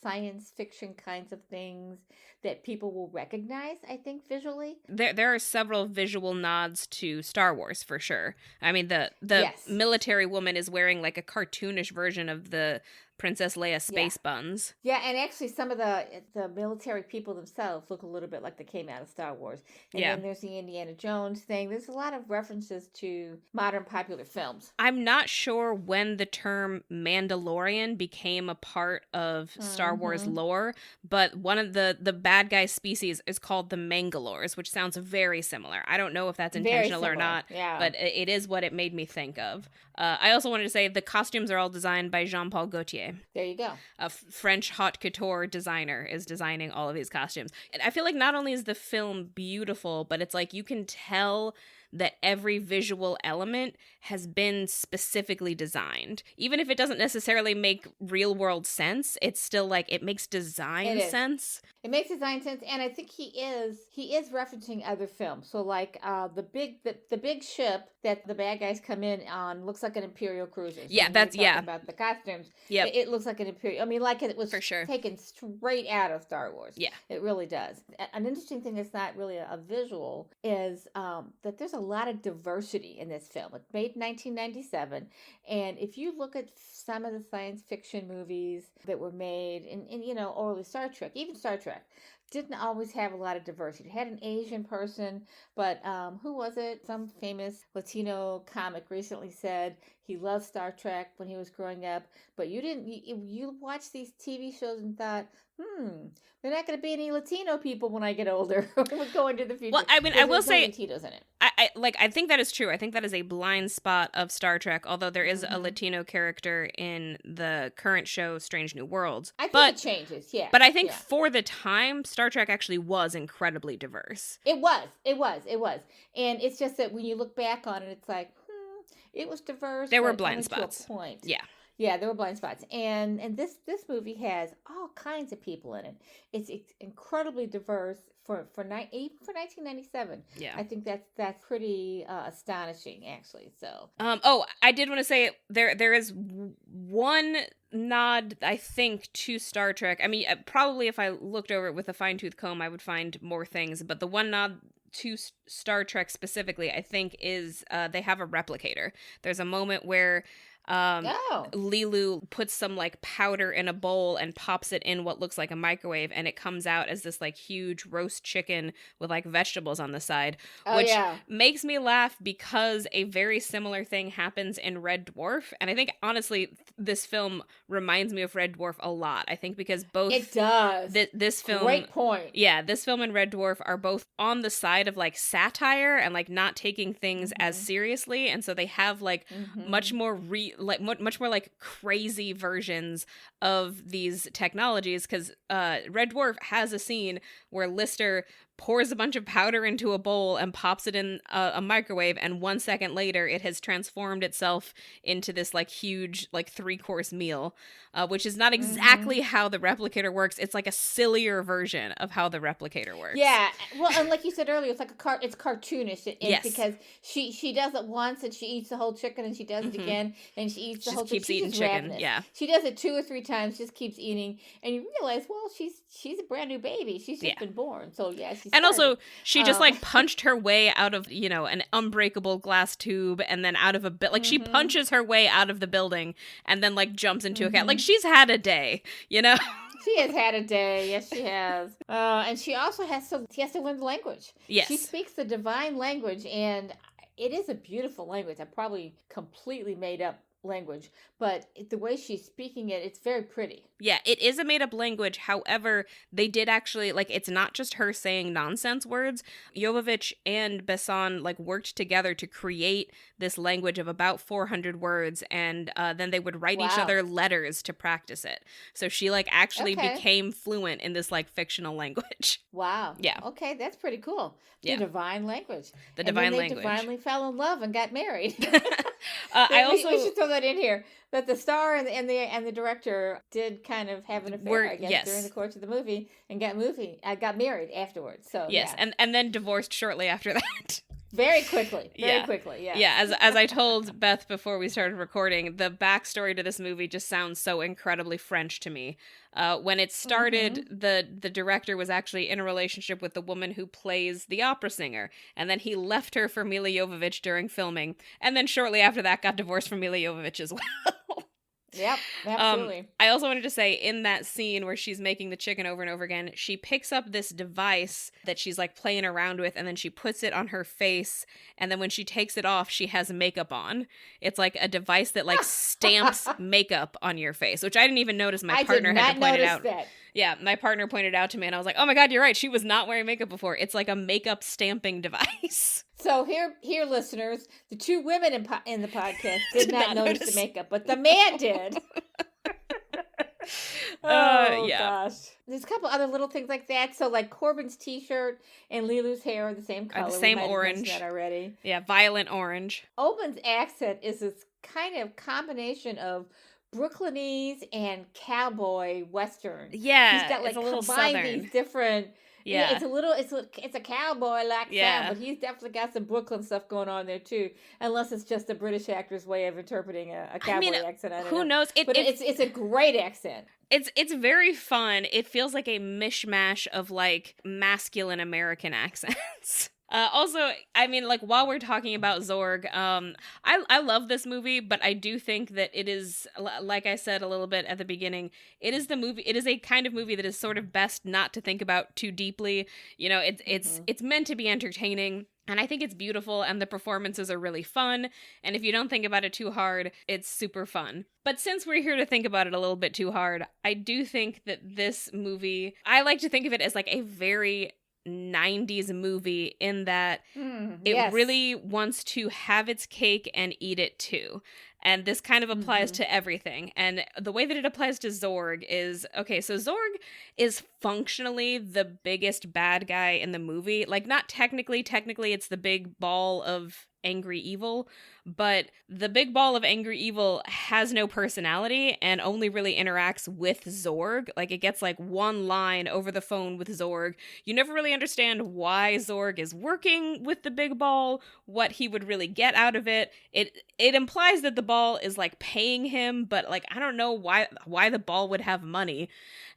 science fiction kinds of things that people will recognize, I think, visually. There are several visual nods to Star Wars for sure. I mean, the military woman is wearing like a cartoonish version of the Princess Leia space buns. Yeah, and actually some of the military people themselves look a little bit like they came out of Star Wars. And then there's the Indiana Jones thing. There's a lot of references to modern popular films. I'm not sure when the term Mandalorian became a part of Star Wars lore, but one of the bad guy species is called the Mangalores, which sounds very similar. I don't know if that's intentional or not, but it is what it made me think of. I also wanted to say the costumes are all designed by Jean-Paul Gaultier. There you go. A French haute couture designer is designing all of these costumes. And I feel like not only is the film beautiful, but it's like you can tell that every visual element has been specifically designed. Even if it doesn't necessarily make real world sense, it's still like it makes design sense. It makes design sense, and I think he is referencing other films. So like the big ship that the bad guys come in on looks like an Imperial cruiser. So about the costumes. Yeah, it looks like an Imperial. I mean, like it was for sure taken straight out of Star Wars. Yeah, it really does. An interesting thing that's not really a visual is that there's a lot of diversity in this film. It's made in 1997, and if you look at some of the science fiction movies that were made in or Star Trek, even Star Trek, didn't always have a lot of diversity. It had an Asian person, but who was it? Some famous Latino comic recently said he loved Star Trek when he was growing up, but you watched these TV shows and thought, there are not going to be any Latino people when I get older. We'll go into the future. Well, I mean, I will say, Latinos in it. I think that is true. I think that is a blind spot of Star Trek, although there is a Latino character in the current show, Strange New Worlds. I think it changes, yeah. But I think for the time, Star Trek actually was incredibly diverse. It was. And it's just that when you look back on it, it's like, it was diverse. There were blind spots. To a point. Yeah. Yeah, there were blind spots. And this movie has all kinds of people in it. It's incredibly diverse for 1997. Yeah. I think that's pretty astonishing, actually. So. I did want to say there is one nod, I think, to Star Trek. I mean, probably if I looked over it with a fine-tooth comb, I would find more things. But the one nod to Star Trek specifically, I think, is they have a replicator. There's a moment where Lilu puts some like powder in a bowl and pops it in what looks like a microwave, and it comes out as this like huge roast chicken with like vegetables on the side, which makes me laugh because a very similar thing happens in Red Dwarf. And I think honestly this film reminds me of Red Dwarf a lot. I think because both it does this film, great point. Yeah, this film and Red Dwarf are both on the side of like satire and like not taking things as seriously, and so they have like much more much more like crazy versions of these technologies, because Red Dwarf has a scene where Lister pours a bunch of powder into a bowl and pops it in a microwave, and 1 second later it has transformed itself into this like huge like 3-course meal, which is not exactly how the replicator works. It's like a sillier version of how the replicator works. Yeah, well, and like you said earlier, it's like it's cartoonish. Yes. Because she does it once and she eats the whole chicken, and she does it again and she eats the whole chicken. Keeps eating chicken. Ravenous. Yeah, she does it 2 or 3 times, just keeps eating, and you realize, well, she's a brand new baby. She's just been born, so yeah. And also, she just like punched her way out of an unbreakable glass tube, and then out of a bit. Like she punches her way out of the building, and then like jumps into a cat. Like she's had a day, She has had a day. Yes, she has. And she also has to learn the language. Yes. She speaks the divine language, and it is a beautiful language. I probably completely made up language, but the way she's speaking it, it's very pretty. Yeah, it is a made-up language. However, they did actually, like, it's not just her saying nonsense words. Jovovich and Besson, like, worked together to create this language of about 400 words, and then they would write each other letters to practice it. So she, like, actually became fluent in this, like, fictional language. Wow. Yeah. Okay, that's pretty cool. The divine language. The divine they language. Divinely fell in love and got married. We should throw that in here. That the star and the director did kind of have an affair, I guess, during the course of the movie, and got married afterwards. So yes, and then divorced shortly after that. Very quickly. Yeah. Yeah, as I told Beth before we started recording, the backstory to this movie just sounds so incredibly French to me. When it started, the director was actually in a relationship with the woman who plays the opera singer, and then he left her for Mila Jovovich during filming, and then shortly after that got divorced from Mila Jovovich as well. Yep, absolutely. I also wanted to say, in that scene where she's making the chicken over and over again, she picks up this device that she's like playing around with, and then she puts it on her face, and then when she takes it off, she has makeup on. It's like a device that like stamps makeup on your face, which I didn't even notice. My partner had to point it out. That. Yeah, my partner pointed out to me, and I was like, oh my God, you're right. She was not wearing makeup before. It's like a makeup stamping device. So here, listeners, the 2 women in the podcast did not notice the makeup, but the man did. Gosh. There's a couple other little things like that. So like Corbin's t-shirt and Lilu's hair are the same color. The same orange. That already. Yeah, violet orange. Oldman's accent is this kind of combination of Brooklynese and cowboy western. Yeah, he's got like it's a little combined southern. These different. Yeah, it's a cowboy like sound, but he's definitely got some Brooklyn stuff going on there too. Unless it's just a British actor's way of interpreting a cowboy accent. I don't know. Who knows? It's a great accent. It's very fun. It feels like a mishmash of like masculine American accents. Also, I mean, like, while we're talking about Zorg, I love this movie, but I do think that it is, like I said a little bit at the beginning, it is a kind of movie that is sort of best not to think about too deeply. It's meant to be entertaining, and I think it's beautiful, and the performances are really fun, and if you don't think about it too hard, it's super fun. But since we're here to think about it a little bit too hard, I do think that this movie, I like to think of it as like a very 90s movie in that it really wants to have its cake and eat it too. And this kind of applies to everything. And the way that it applies to Zorg is, okay, so Zorg is functionally the biggest bad guy in the movie. Like, not technically it's the big ball of angry evil, but the big ball of angry evil has no personality and only really interacts with Zorg. Like, it gets like one line over the phone with Zorg. You never really understand why Zorg is working with the big ball, what he would really get out of it. It implies that the ball is like paying him, but like I don't know why the ball would have money.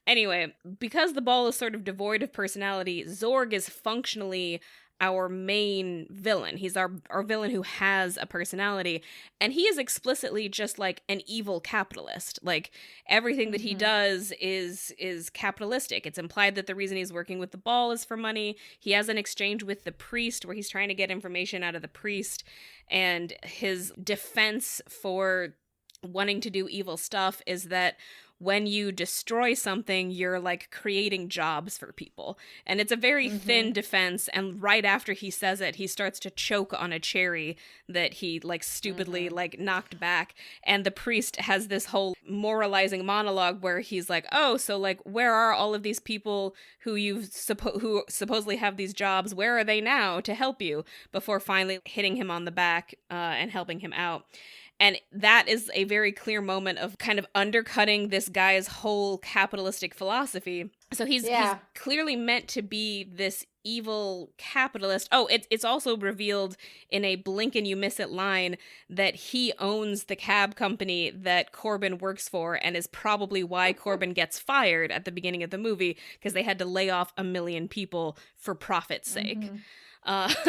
Anyway, because the ball is sort of devoid of personality, Zorg is functionally our main villain. He's our villain who has a personality, and he is explicitly just like an evil capitalist. Like, everything that he does is capitalistic. It's implied that the reason he's working with the ball is for money. He has an exchange with the priest where he's trying to get information out of the priest, and his defense for wanting to do evil stuff is that when you destroy something, you're like creating jobs for people. And it's a very thin defense. And right after he says it, he starts to choke on a cherry that he like stupidly like knocked back. And the priest has this whole moralizing monologue where he's like, oh, so like, where are all of these people who who supposedly have these jobs? Where are they now to help you? Before finally hitting him on the back and helping him out. And that is a very clear moment of kind of undercutting this guy's whole capitalistic philosophy. So he's clearly meant to be this evil capitalist. Oh, it's also revealed in a blink and you miss it line that he owns the cab company that Corbin works for, and is probably why Corbin gets fired at the beginning of the movie, because they had to lay off 1 million people for profit's sake.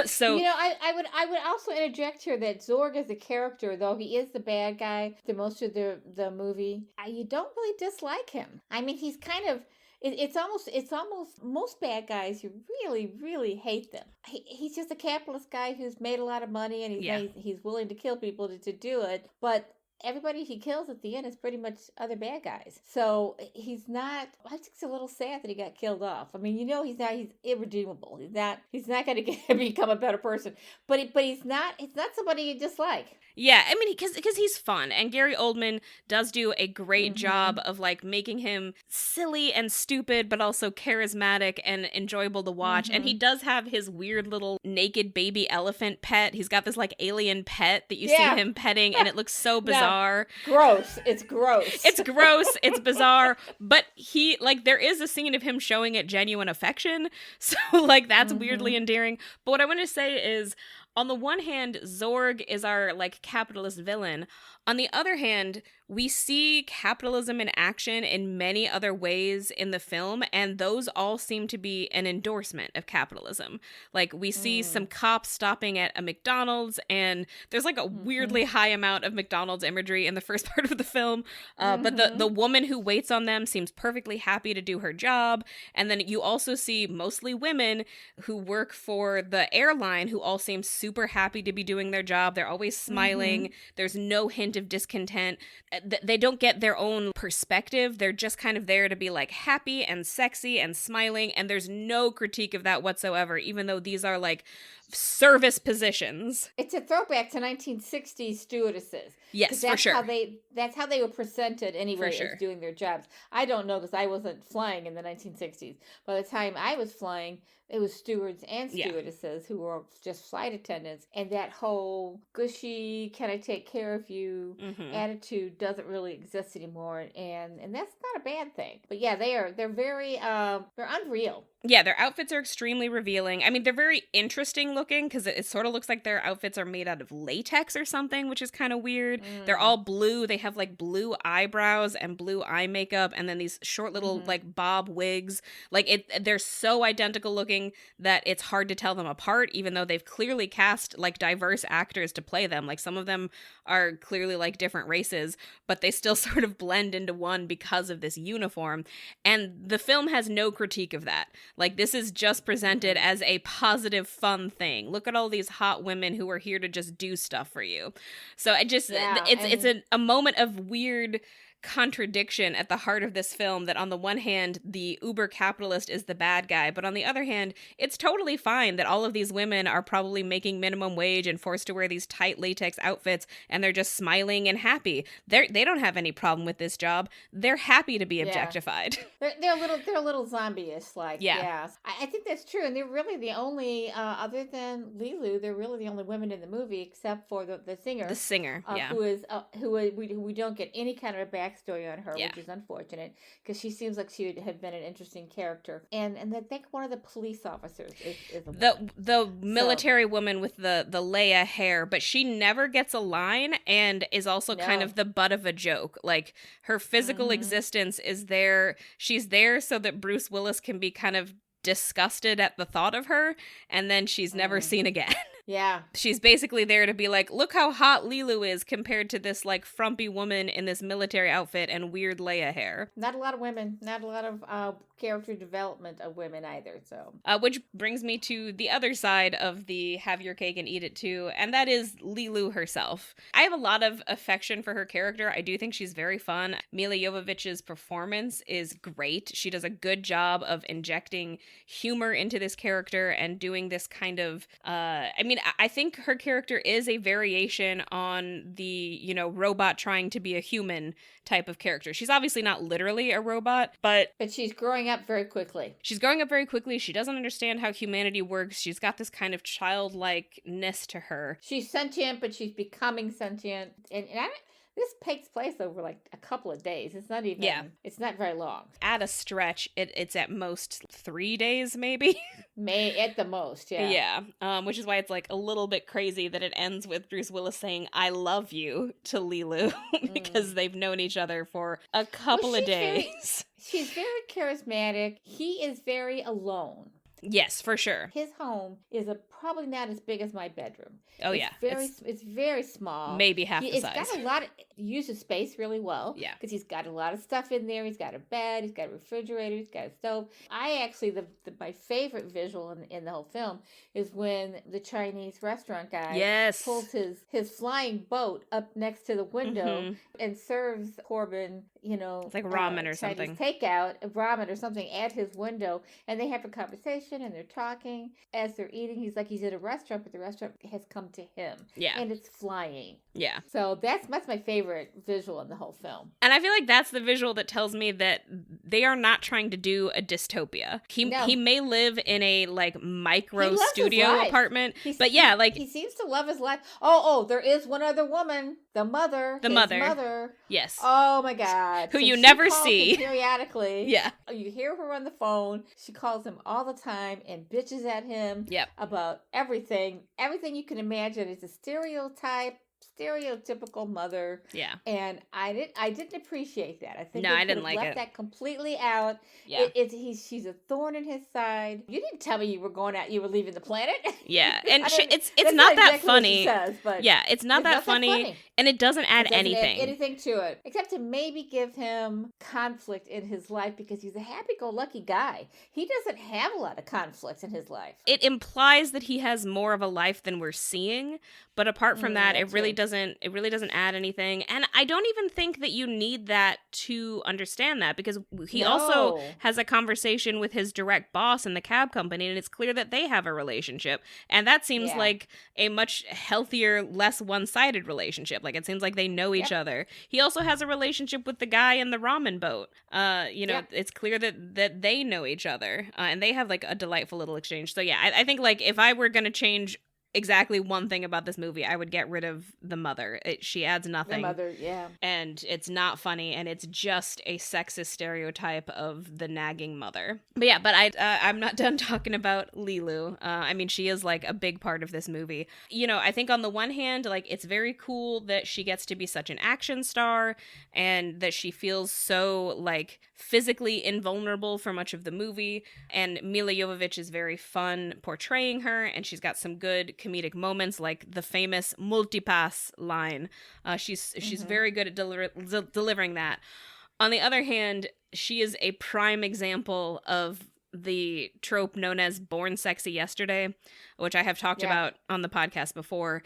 So I would also interject here that Zorg as a character, though he is the bad guy the most of the movie, you don't really dislike him. I mean, he's kind of it's almost most bad guys, you really, really hate them. He's just a capitalist guy who's made a lot of money, and he's willing to kill people to do it, but everybody he kills at the end is pretty much other bad guys. So he's not, I think it's a little sad that he got killed off. I mean, he's irredeemable. He's not going to become a better person, but he's not somebody you dislike. Yeah, I mean, because he's fun, and Gary Oldman does do a great job of like making him silly and stupid, but also charismatic and enjoyable to watch. And he does have his weird little naked baby elephant pet. He's got this like alien pet that you see him petting, and it looks so bizarre. Gross. It's gross. It's gross. It's bizarre. But he, like, there is a scene of him showing it genuine affection, so like that's weirdly endearing. But what I want to say is, on the one hand, Zorg is our, like, capitalist villain. On the other hand, we see capitalism in action in many other ways in the film, and those all seem to be an endorsement of capitalism. Like, we see some cops stopping at a McDonald's, and there's, like, a weirdly high amount of McDonald's imagery in the first part of the film, but the woman who waits on them seems perfectly happy to do her job, and then you also see mostly women who work for the airline who all seem super happy to be doing their job. They're always smiling. There's no hint of discontent. They don't get their own perspective. They're just kind of there to be like happy and sexy and smiling, and there's no critique of that whatsoever, even though these are like service positions. It's a throwback to 1960s stewardesses. Yes, for sure. That's how they were presented anyway, as doing their jobs. I don't know, because I wasn't flying in the 1960s. By the time I was flying, it was stewards and stewardesses who were just flight attendants. And that whole gushy, can I take care of you attitude doesn't really exist anymore. And that's not a bad thing. But yeah, they're very, they're unreal. Yeah, their outfits are extremely revealing. I mean, they're very interesting looking, because it sort of looks like their outfits are made out of latex or something, which is kind of weird. They're all blue. They have like blue eyebrows and blue eye makeup, and then these short little like bob wigs. Like they're so identical looking that it's hard to tell them apart, even though they've clearly cast like diverse actors to play them. Like some of them are clearly like different races, but they still sort of blend into one because of this uniform. And the film has no critique of that. Like, this is just presented as a positive, fun thing. Look at all these hot women who are here to just do stuff for you. So it's a moment of weird contradiction at the heart of this film, that on the one hand the uber capitalist is the bad guy, but on the other hand it's totally fine that all of these women are probably making minimum wage and forced to wear these tight latex outfits, and they're just smiling and happy. They don't have any problem with this job. They're happy to be objectified. They're a little zombie-ish, like. I think that's true, and they're really the only other than Lilu, they're really the only women in the movie, except for the singer who we don't get any kind of a backstory on her, which is unfortunate, because she seems like she would have been an interesting character. And I think one of the police officers is the military woman with the Leia hair, but she never gets a line and is also kind of the butt of a joke. Like, her physical existence is there. She's there so that Bruce Willis can be kind of disgusted at the thought of her, and then she's never seen again. Yeah. She's basically there to be like, look how hot Lilu is compared to this like frumpy woman in this military outfit and weird Leia hair. Not a lot of women. Not a lot of character development of women either. So, which brings me to the other side of the have your cake and eat it too, and that is Lilu herself. I have a lot of affection for her character. I do think she's very fun. Milla Jovovich's performance is great. She does a good job of injecting humor into this character and doing this kind of, I mean, I think her character is a variation on the, you know, robot trying to be a human type of character. She's obviously not literally a robot, but she's growing up very quickly. She's growing up very quickly. She doesn't understand how humanity works. She's got this kind of childlikeness to her. She's sentient, but she's becoming sentient. And this takes place over like a couple of days. It's not even, it's not very long. At a stretch, it's at most 3 days, maybe. At the most, yeah. Yeah, which is why it's like a little bit crazy that it ends with Bruce Willis saying, "I love you" to Lilu, because they've known each other for a couple of days. She's very charismatic. He is very alone. Yes, for sure. His home is probably not as big as my bedroom. Oh, yeah. It's very small. Maybe half the size. It's got a lot of, uses space really well. Yeah. Because he's got a lot of stuff in there. He's got a bed. He's got a refrigerator. He's got a stove. I actually, my favorite visual in the whole film is when the Chinese restaurant guy pulls his flying boat up next to the window and serves Corbin, you know, it's like ramen or Chinese something. Takeout, ramen or something at his window, and they have a conversation and they're talking as they're eating. He's like he's at a restaurant, but the restaurant has come to him. Yeah. And it's flying. Yeah. So that's my favorite visual in the whole film. And I feel like that's the visual that tells me that they are not trying to do a dystopia. He may live in a like micro studio apartment, but yeah, like he seems to love his life. Oh, there is one other woman, the mother. Yes. Oh my God. Who you never see periodically. Yeah. You hear her on the phone. She calls him all the time and bitches at him about everything. Everything you can imagine is a stereotypical mother. Yeah. And I didn't appreciate that. I think I didn't like left that completely out. Yeah. She's a thorn in his side. You didn't tell me you were leaving the planet. Yeah. And it's not that exactly funny. What she says, but yeah, it's not that funny. And it doesn't add anything. Anything to it. Except to maybe give him conflict in his life because he's a happy-go-lucky guy. He doesn't have a lot of conflicts in his life. It implies that he has more of a life than we're seeing, but apart from that, it really doesn't add anything. And I don't even think that you need that to understand that, because he also has a conversation with his direct boss in the cab company, and it's clear that they have a relationship. And that seems like a much healthier, less one-sided relationship. Like, it seems like they know each other. He also has a relationship with the guy in the ramen boat. It's clear that they know each other, and they have like a delightful little exchange. So yeah, I think like if I were going to change exactly one thing about this movie, I would get rid of the mother. She adds nothing. The mother, yeah. And it's not funny, and it's just a sexist stereotype of the nagging mother. But yeah, I'm not done talking about Lilu. I mean, she is like a big part of this movie. You know, I think on the one hand, like, it's very cool that she gets to be such an action star, and that she feels so like physically invulnerable for much of the movie. And Mila Jovovich is very fun portraying her, and she's got some good comedic moments, like the famous multipass line. She's very good at delivering that. On the other hand, she is a prime example of the trope known as born sexy yesterday, which I have talked about on the podcast before.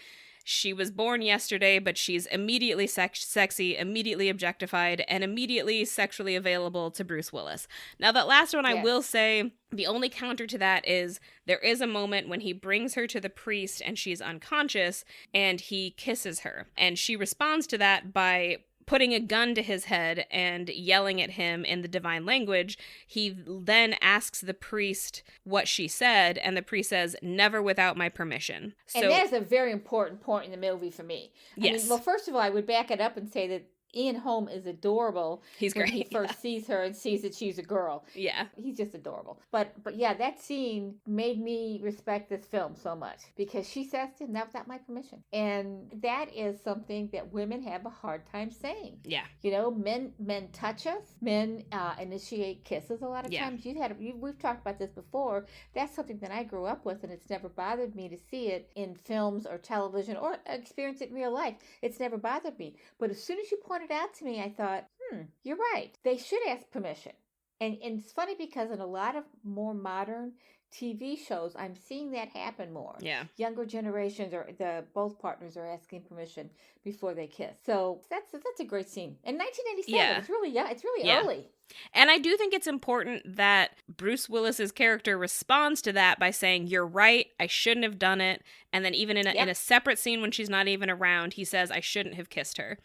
She was born yesterday, but she's immediately sexy, immediately objectified, and immediately sexually available to Bruce Willis. Now, that last one, I will say, the only counter to that is there is a moment when he brings her to the priest and she's unconscious, and he kisses her. And she responds to that by putting a gun to his head and yelling at him in the divine language. He then asks the priest what she said, and the priest says, "Never without my permission." And that is a very important point in the movie for me. I mean, well, first of all, I would back it up and say that Ian Holm is adorable. He's great. When he first sees her and sees that she's a girl. Yeah. He's just adorable. But yeah, that scene made me respect this film so much, because she says to him, "Not without my permission." And that is something that women have a hard time saying. Yeah. You know, men touch us. Men initiate kisses a lot of times. We've talked about this before. That's something that I grew up with, and it's never bothered me to see it in films or television or experience it in real life. It's never bothered me. But as soon as you pointed out to me, I thought, you're right. They should ask permission. And it's funny because in a lot of more modern TV shows, I'm seeing that happen more. Yeah. Younger generations or both partners are asking permission before they kiss. So that's a great scene. In 1987, Yeah. it's really It's really Yeah. early. And I do think it's important that Bruce Willis's character responds to that by saying, "You're right, I shouldn't have done it." And then even in a separate scene when she's not even around, he says, "I shouldn't have kissed her."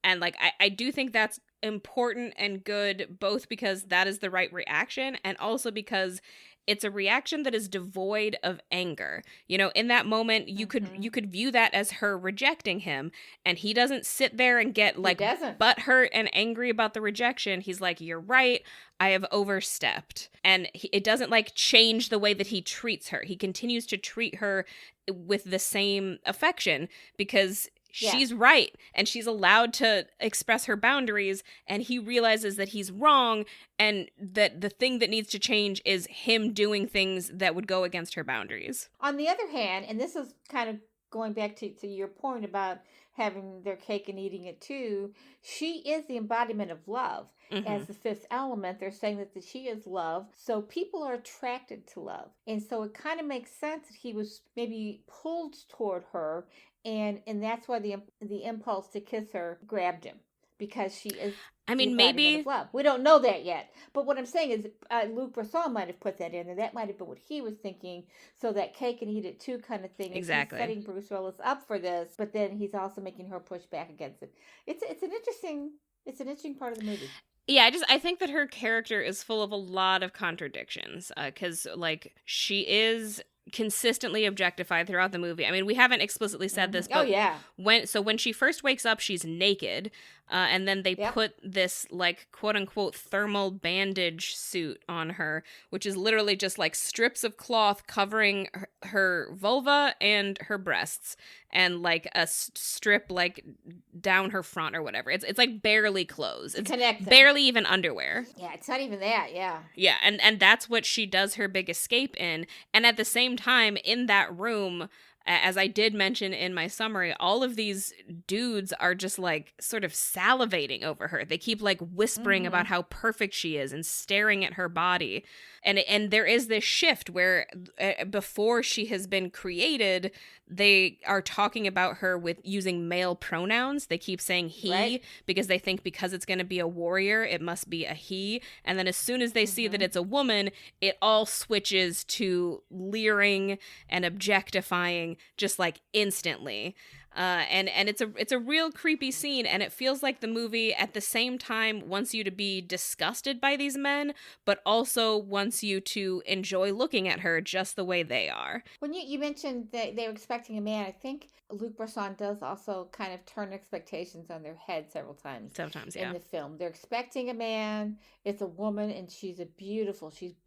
And like I do think that's important and good, both because that is the right reaction and also because it's a reaction that is devoid of anger. You know, in that moment, you could view that as her rejecting him, and he doesn't sit there and get like butthurt and angry about the rejection. He's like, "You're right, I have overstepped." And it doesn't like change the way that he treats her. He continues to treat her with the same affection because she's right and she's allowed to express her boundaries, and he realizes that he's wrong and that the thing that needs to change is him doing things that would go against her boundaries. On the other hand, and this is kind of going back to your point about having their cake and eating it too, she is the embodiment of love. As the fifth element, they're saying that she is love, so people are attracted to love, and so it kind of makes sense that he was maybe pulled toward her, and that's why the impulse to kiss her grabbed him, because she is maybe of love. We don't know that yet, but what I'm saying is Luc Besson might have put that in, and that might have been what he was thinking. So that cake and eat it too kind of thing. Exactly. He's setting Bruce Willis up for this, but then he's also making her push back against it. It's an interesting part of the movie. Yeah, I think that her character is full of a lot of contradictions, because like she is consistently objectified throughout the movie. I mean, we haven't explicitly said this, but when she first wakes up, she's naked, and then they put this like quote unquote thermal bandage suit on her, which is literally just like strips of cloth covering her vulva and her breasts, and like a strip like down her front or whatever. It's like barely clothes. It's barely even underwear. Yeah, it's not even that. Yeah, and that's what she does her big escape in. And at the same time, in that room, as I did mention in my summary, all of these dudes are just like sort of salivating over her. They keep like whispering about how perfect she is and staring at her body. And there is this shift where before she has been created, they are talking about her with using male pronouns. They keep saying he because they think because it's going to be a warrior, it must be a he. And then as soon as they see that it's a woman, it all switches to leering and objectifying just like instantly. And it's a real creepy scene, and it feels like the movie at the same time wants you to be disgusted by these men, but also wants you to enjoy looking at her just the way they are. When you mentioned that they were expecting a man, I think Luc Besson does also kind of turn expectations on their head several times. Sometimes, in the film. They're expecting a man, it's a woman, and she's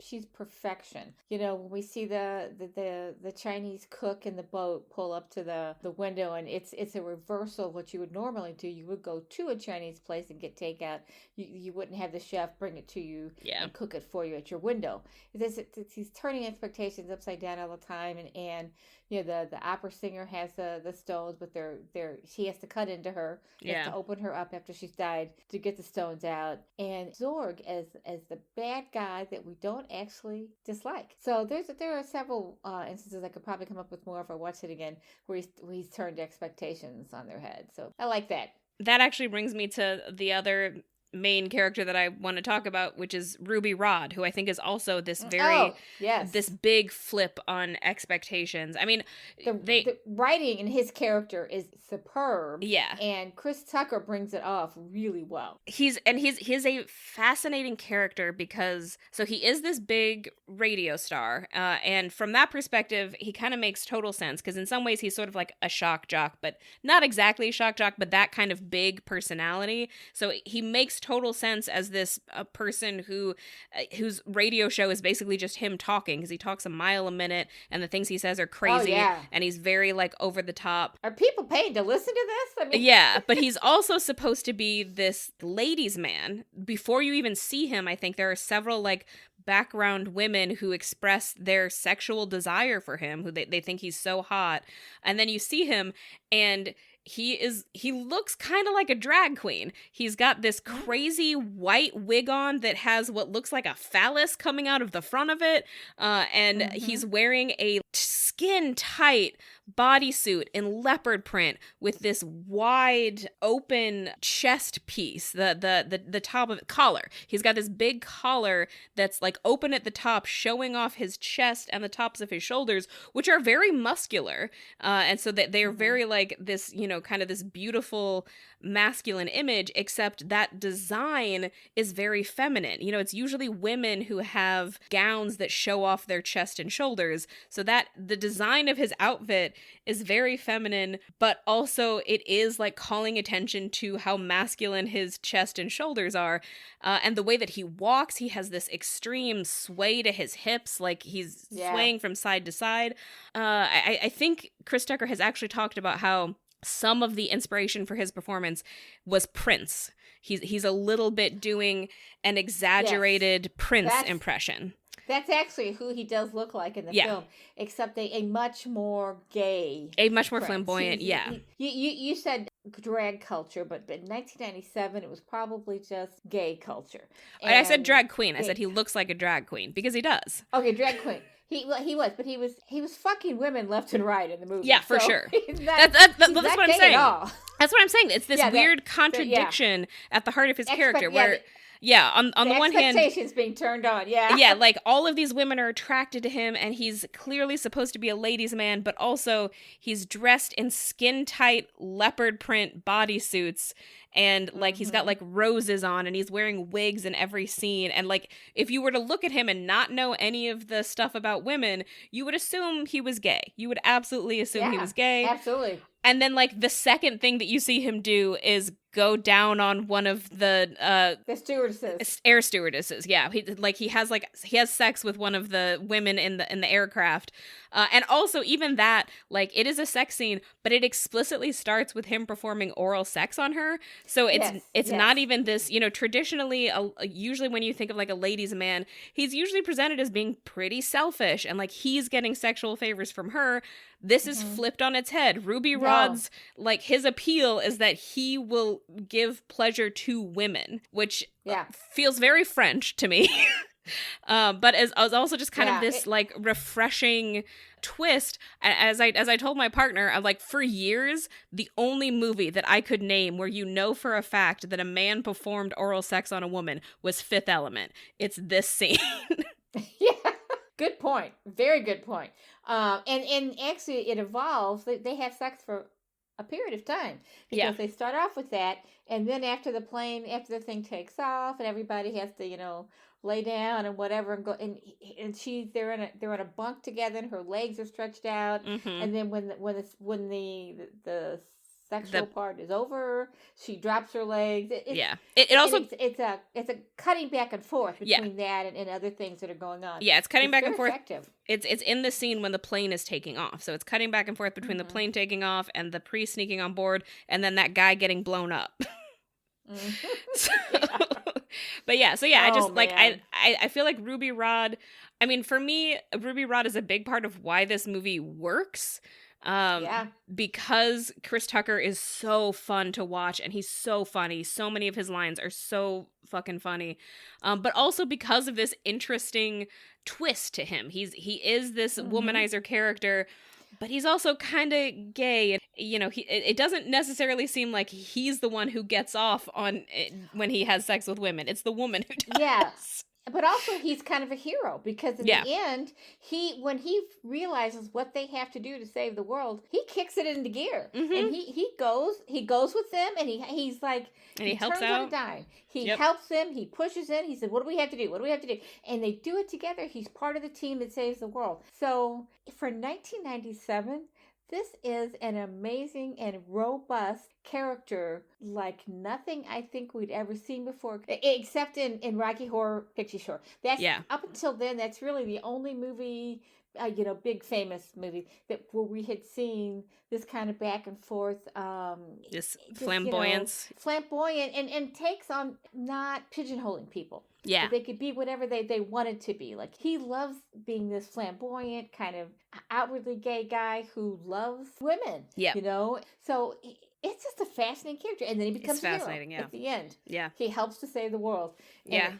she's perfection. You know, when we see the Chinese cook in the boat pull up to the window, and it's a reversal of what you would normally do. You would go to a Chinese place and get takeout. You wouldn't have the chef bring it to you and cook it for you at your window. He's turning expectations upside down all the time, and you know the opera singer has the stones, but she has to cut into her. She has to open her up after she's died to get the stones out. And Zorg as the bad guy that we don't actually dislike. So there are several instances I could probably come up with more if I watch it again where he's turned expectations on their head. So I like that. That actually brings me to the other main character that I want to talk about, which is Ruby Rhod, who I think is also this this big flip on expectations. I mean, the writing in his character is superb. Yeah. And Chris Tucker brings it off really well. He's a fascinating character because he is this big radio star, and from that perspective, he kind of makes total sense because in some ways he's sort of like a shock jock, but not exactly a shock jock, but that kind of big personality. So he makes total sense as this person whose radio show is basically just him talking, because he talks a mile a minute and the things he says are crazy, and he's very like over the top. Are people paid to listen to this? I mean, yeah, but he's also supposed to be this ladies' man. Before you even see him, I think there are several like background women who express their sexual desire for him, who they think he's so hot. And then you see him and he looks kind of like a drag queen. He's got this crazy white wig on that has what looks like a phallus coming out of the front of it. And he's wearing a skin tight bodysuit in leopard print with this wide open chest piece, the top of it, collar. He's got this big collar that's like open at the top, showing off his chest and the tops of his shoulders, which are very muscular. And so that they're very like this, you know, kind of this beautiful masculine image, except that design is very feminine. You know, it's usually women who have gowns that show off their chest and shoulders. So that the design of his outfit is very feminine, but also it is like calling attention to how masculine his chest and shoulders are. And the way that he walks, he has this extreme sway to his hips, like he's swaying from side to side. I think Chris Tucker has actually talked about how some of the inspiration for his performance was Prince. He's a little bit doing an exaggerated Prince impression. That's actually who he does look like in the film, except a much more gay, a much more Prince. flamboyant. You said drag culture, but in 1997 it was probably just gay culture. And I said drag queen. I said he looks like a drag queen because he does. Okay, drag queen. He was fucking women left and right in the movie. Yeah, for sure. That's what I'm saying. That's what I'm saying. It's this weird contradiction at the heart of his character where... Yeah, on the one hand, expectations being turned on. Yeah, like all of these women are attracted to him, and he's clearly supposed to be a ladies' man, but also he's dressed in skin tight leopard print bodysuits, and like he's got like roses on, and he's wearing wigs in every scene. And like if you were to look at him and not know any of the stuff about women, you would assume he was gay. You would absolutely assume he was gay. Absolutely. And then, like, the second thing that you see him do is go down on one of the stewardesses, air stewardesses. Yeah, he has sex with one of the women in the aircraft, and also even that, like, it is a sex scene, but it explicitly starts with him performing oral sex on her. So it's not even this, you know, traditionally, usually when you think of like a ladies' man, he's usually presented as being pretty selfish and like he's getting sexual favors from her. This is flipped on its head. Ruby Rhod's, like, his appeal is that he will give pleasure to women, which feels very French to me. But as also just kind of this like refreshing twist. As I told my partner, I'm like, for years, the only movie that I could name where you know for a fact that a man performed oral sex on a woman was Fifth Element. It's this scene. Good point. Very good point. And actually it evolves. They have sex for a period of time because they start off with that, and then after the thing takes off and everybody has to, you know, lay down and whatever and go and they're in a bunk together and her legs are stretched out, and then when the sexual part is over, she drops her legs. It's a cutting back and forth between that and other things that are going on. Yeah, it's cutting back and forth. Effective. It's in the scene when the plane is taking off. So it's cutting back and forth between the plane taking off and the priest sneaking on board, and then that guy getting blown up. But yeah, so I just like I feel like Ruby Rhod. I mean, for me, Ruby Rhod is a big part of why this movie works. Because Chris Tucker is so fun to watch and he's so funny. So many of his lines are so fucking funny. But also because of this interesting twist to him. He is this womanizer character, but he's also kind of gay. And, you know, it doesn't necessarily seem like he's the one who gets off on it when he has sex with women. It's the woman who does. Yeah. But also he's kind of a hero because in the end, when he realizes what they have to do to save the world, he kicks it into gear. And he goes with them, and he's like, and he helps turns out on a dime. He helps them, he pushes in, he said, what do we have to do? What do we have to do? And they do it together. He's part of the team that saves the world. So for 1997, this is an amazing and robust character like nothing I think we'd ever seen before, except in Rocky Horror Picture Show. That's up until then. That's really the only movie, big famous movie where we had seen this kind of back and forth, this flamboyance, flamboyant, and takes on not pigeonholing people. Yeah. That they could be whatever they wanted to be. Like, he loves being this flamboyant, kind of outwardly gay guy who loves women. Yeah. You know? So it's just a fascinating character. And then he becomes fascinating, a hero at the end. Yeah. He helps to save the world. And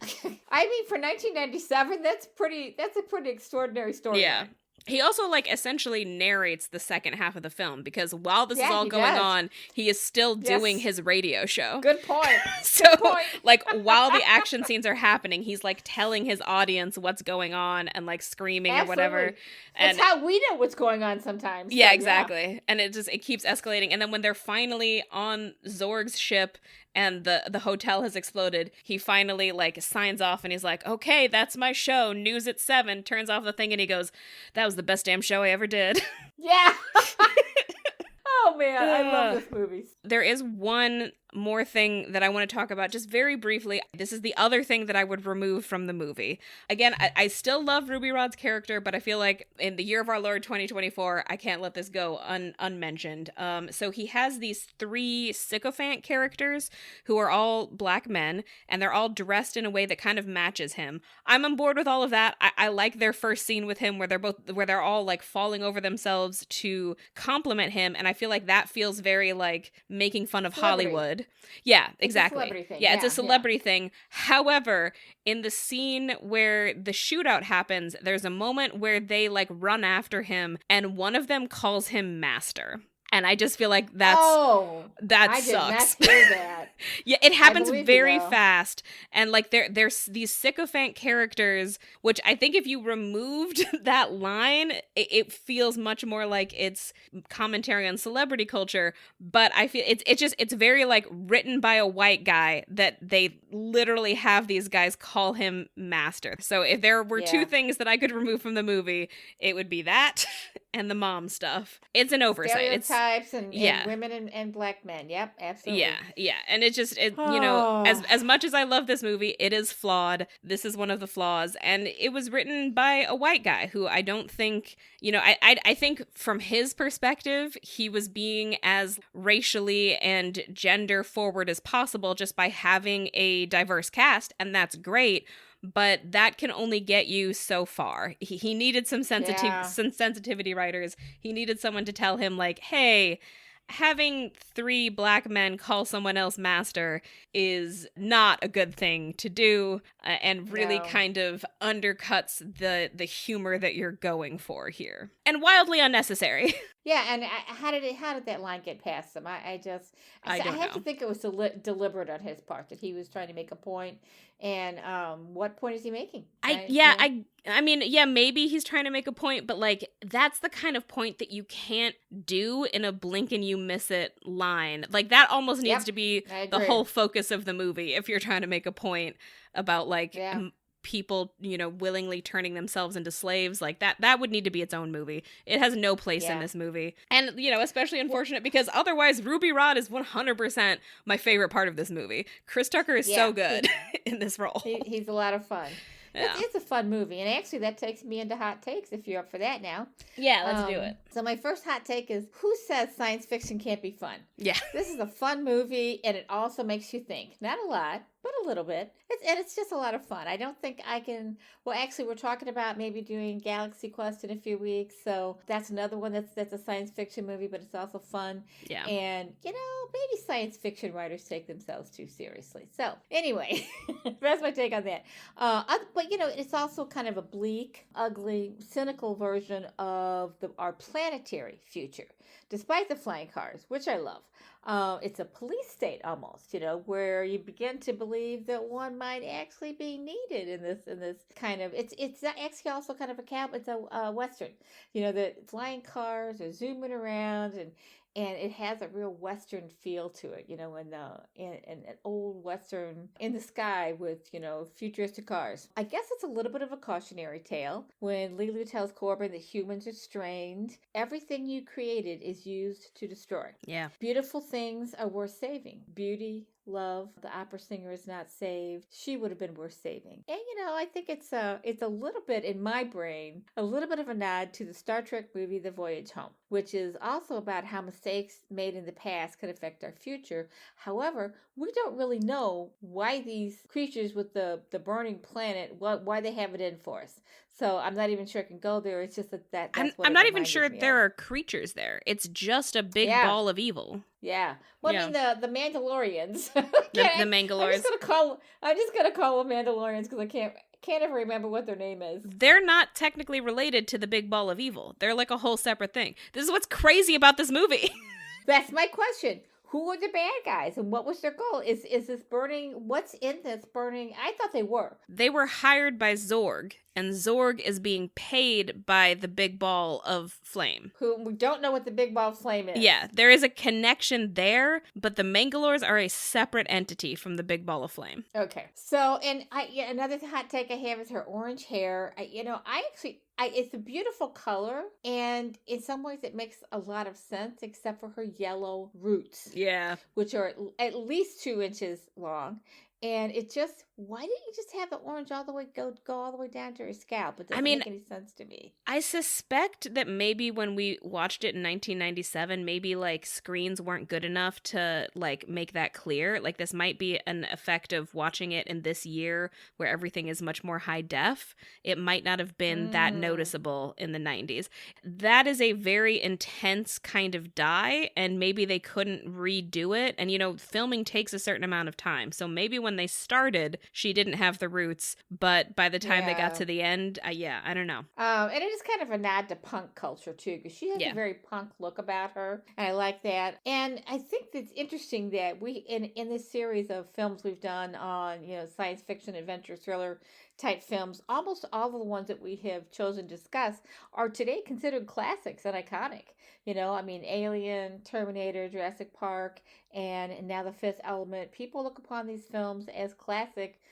I mean, for 1997, that's a pretty extraordinary story. Yeah. He also, essentially narrates the second half of the film, because while this is all going on, he is still doing his radio show. Good point. So, while the action scenes are happening, he's, telling his audience what's going on and, screaming or whatever. And that's how we know what's going on sometimes. Yeah, so, exactly. Yeah. And it keeps escalating. And then when they're finally on Zorg's ship and the hotel has exploded, he finally, signs off and he's like, okay, that's my show, news at 7, turns off the thing, and he goes, that was the best damn show I ever did. Yeah. Oh, man, I love this movie. There is one more thing that I want to talk about just very briefly. This is the other thing that I would remove from the movie. Again, I still love Ruby Rhod's character, but I feel like in the year of our Lord 2024, I can't let this go unmentioned. So he has these 3 sycophant characters who are all black men, and they're all dressed in a way that kind of matches him. I'm on board with all of that. I like their first scene with him where they're all falling over themselves to compliment him, and I feel like that feels very making fun of Hollywood. Yeah, exactly. It's a celebrity thing. Yeah, it's a celebrity thing. However, in the scene where the shootout happens, there's a moment where they run after him, and one of them calls him master. And I just feel like that I sucks. did not hear that. Yeah, it happens very fast. And there's these sycophant characters, which I think if you removed that line, it feels much more like it's commentary on celebrity culture. But I feel it's very written by a white guy that they literally have these guys call him master. So if there were 2 things that I could remove from the movie, it would be that and the mom stuff. It's an oversight. Stereotypes and women and black men. Yep, absolutely. Yeah. And as much as I love this movie, it is flawed. This is one of the flaws. And it was written by a white guy who I don't think, I think from his perspective, he was being as racially and gender forward as possible just by having a diverse cast. And that's great. But that can only get you so far. He needed some sensitivity writers. He needed someone to tell him, hey, having 3 black men call someone else master is not a good thing to do, and really kind of undercuts the humor that you're going for here. And wildly unnecessary. Yeah, and how did that line get past him? I have to think it was deliberate on his part, that he was trying to make a point. And what point is he making? I mean, maybe he's trying to make a point, but that's the kind of point that you can't do in a blink and you miss it line. That almost needs to be the whole focus of the movie if you're trying to make a point about people, willingly turning themselves into slaves. That would need to be its own movie. It has no place in this movie. And, especially unfortunate because otherwise Ruby Rhod is 100% my favorite part of this movie. Chris Tucker is so good in this role. He's a lot of fun. Yeah. It's a fun movie. And actually, that takes me into hot takes, if you're up for that now. Yeah, let's do it. So my first hot take is, who says science fiction can't be fun? Yeah. This is a fun movie, and it also makes you think. Not a lot, but a little bit. It's just a lot of fun. I don't think I can... Well, actually, we're talking about maybe doing Galaxy Quest in a few weeks, so that's another one that's a science fiction movie, but it's also fun. Yeah. And, maybe science fiction writers take themselves too seriously. So, anyway, that's my take on that. But, it's also kind of a bleak, ugly, cynical version of our planetary future, despite the flying cars, which I love. It's a police state almost, where you begin to believe that one might actually be needed in this kind of, it's actually also kind of it's a Western, the flying cars are zooming around and it has a real Western feel to it, in an old Western in the sky with, futuristic cars. I guess it's a little bit of a cautionary tale when Lulu tells Corbin that humans are strained. Everything you created is used to destroy. Yeah. Beautiful things are worth saving. Beauty, love. The opera singer is not saved. She would have been worth saving. And I think it's a little bit in my brain, a little bit of a nod to the Star Trek movie The Voyage Home, which is also about how mistakes made in the past could affect our future. However, we don't really know why these creatures with the burning planet, why they have it in for us. So I'm not even sure I can go there. It's just that's what I'm not even sure there are creatures there. It's just a big ball of evil. Yeah. Well, I mean the Mandalorians. the Mandalorians. I'm just gonna call them Mandalorians because I can't ever remember what their name is. They're not technically related to the big ball of evil. They're like a whole separate thing. This is what's crazy about this movie. That's my question. Who are the bad guys and what was their goal? Is this burning? What's in this burning? I thought they were. They were hired by Zorg, and Zorg is being paid by the big ball of flame. Who we don't know what the big ball of flame is. Yeah, there is a connection there, but the Mangalores are a separate entity from the big ball of flame. Okay. So, and another hot take I have is her orange hair. It's a beautiful color, and in some ways it makes a lot of sense, except for her yellow roots. Yeah. Which are at least 2 inches long. And it just, why didn't you just have the orange all the way, go all the way down to her scalp? It doesn't make any sense to me. I suspect that maybe when we watched it in 1997, maybe like screens weren't good enough to like make that clear. Like this might be an effect of watching it in this year where everything is much more high def. It might not have been that noticeable in the 90s. That is a very intense kind of dye, and maybe they couldn't redo it. And filming takes a certain amount of time. So maybe when they started, she didn't have the roots, but by the time they got to the end, I don't know. And it is kind of a nod to punk culture too, because she has a very punk look about her, and I like that. And I think it's interesting that we in this series of films we've done on science fiction, adventure, thriller type films, almost all of the ones that we have chosen to discuss are today considered classics and iconic. Alien, Terminator, Jurassic Park, and now The Fifth Element. People look upon these films as classic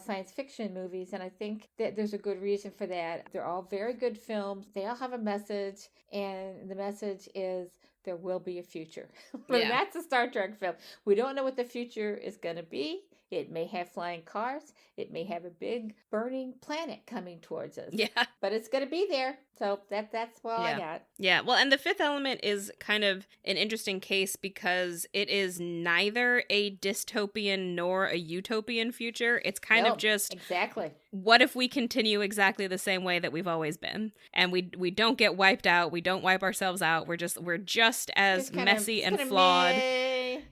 science fiction movies, and I think that there's a good reason for that. They're all very good films. They all have a message, and the message is there will be a future. That's a Star Trek film. We don't know what the future is going to be. It may have flying cars. It may have a big burning planet coming towards us. Yeah. But it's going to be there. So that's all I got. Yeah. Well, and The Fifth Element is kind of an interesting case because it is neither a dystopian nor a utopian future. It's kind of just exactly. What if we continue exactly the same way that we've always been, and we don't get wiped out, we don't wipe ourselves out, we're just as messy and flawed.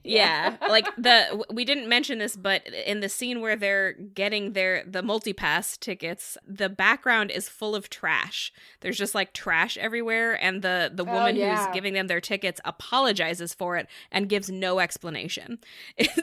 Yeah. Like we didn't mention this, but in the scene where they're getting the multipass tickets, the background is full of trash. There's just like trash everywhere, and the woman who's giving them their tickets apologizes for it and gives no explanation.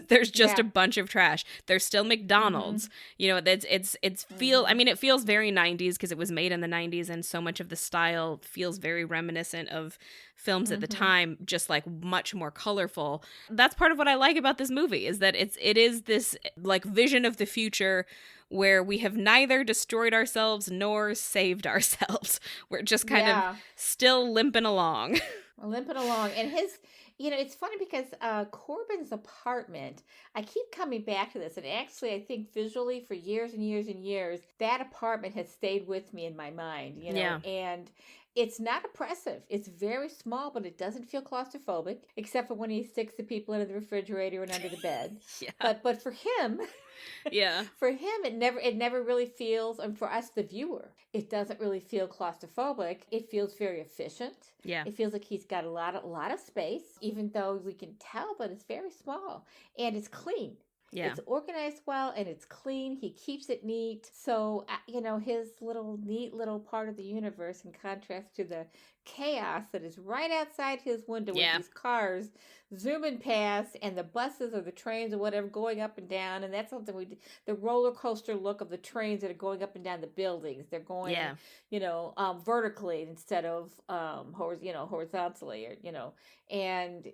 There's just a bunch of trash. There's still McDonald's. It feels very 90s because it was made in the 90s, and so much of the style feels very reminiscent of films at the time, just like much more colorful. That's part of what I like about this movie, is that it is this like vision of the future where we have neither destroyed ourselves nor saved ourselves. We're just kind of still limping along. And his, it's funny because Corbin's apartment, I keep coming back to this, and actually I think visually for years and years and years, that apartment has stayed with me in my mind, and it's not oppressive. It's very small, but it doesn't feel claustrophobic, except for when he sticks the people into the refrigerator and under the bed. But for him, it never really feels, and for us, the viewer, it doesn't really feel claustrophobic. It feels very efficient. Yeah. It feels like he's got a lot of space, even though we can tell, but it's very small, and it's clean. Yeah. It's organized well and it's clean. He keeps it neat. So, his little neat little part of the universe in contrast to the chaos that is right outside his window with these cars zooming past and the buses or the trains or whatever going up and down. And that's something the roller coaster look of the trains that are going up and down the buildings. They're going, vertically instead of, horizontally, and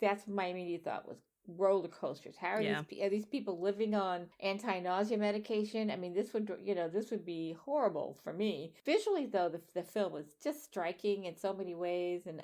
that's my immediate thought was roller coasters. How are these people living on anti-nausea medication? I mean, this would be horrible for me. Visually, though, the film was just striking in so many ways, and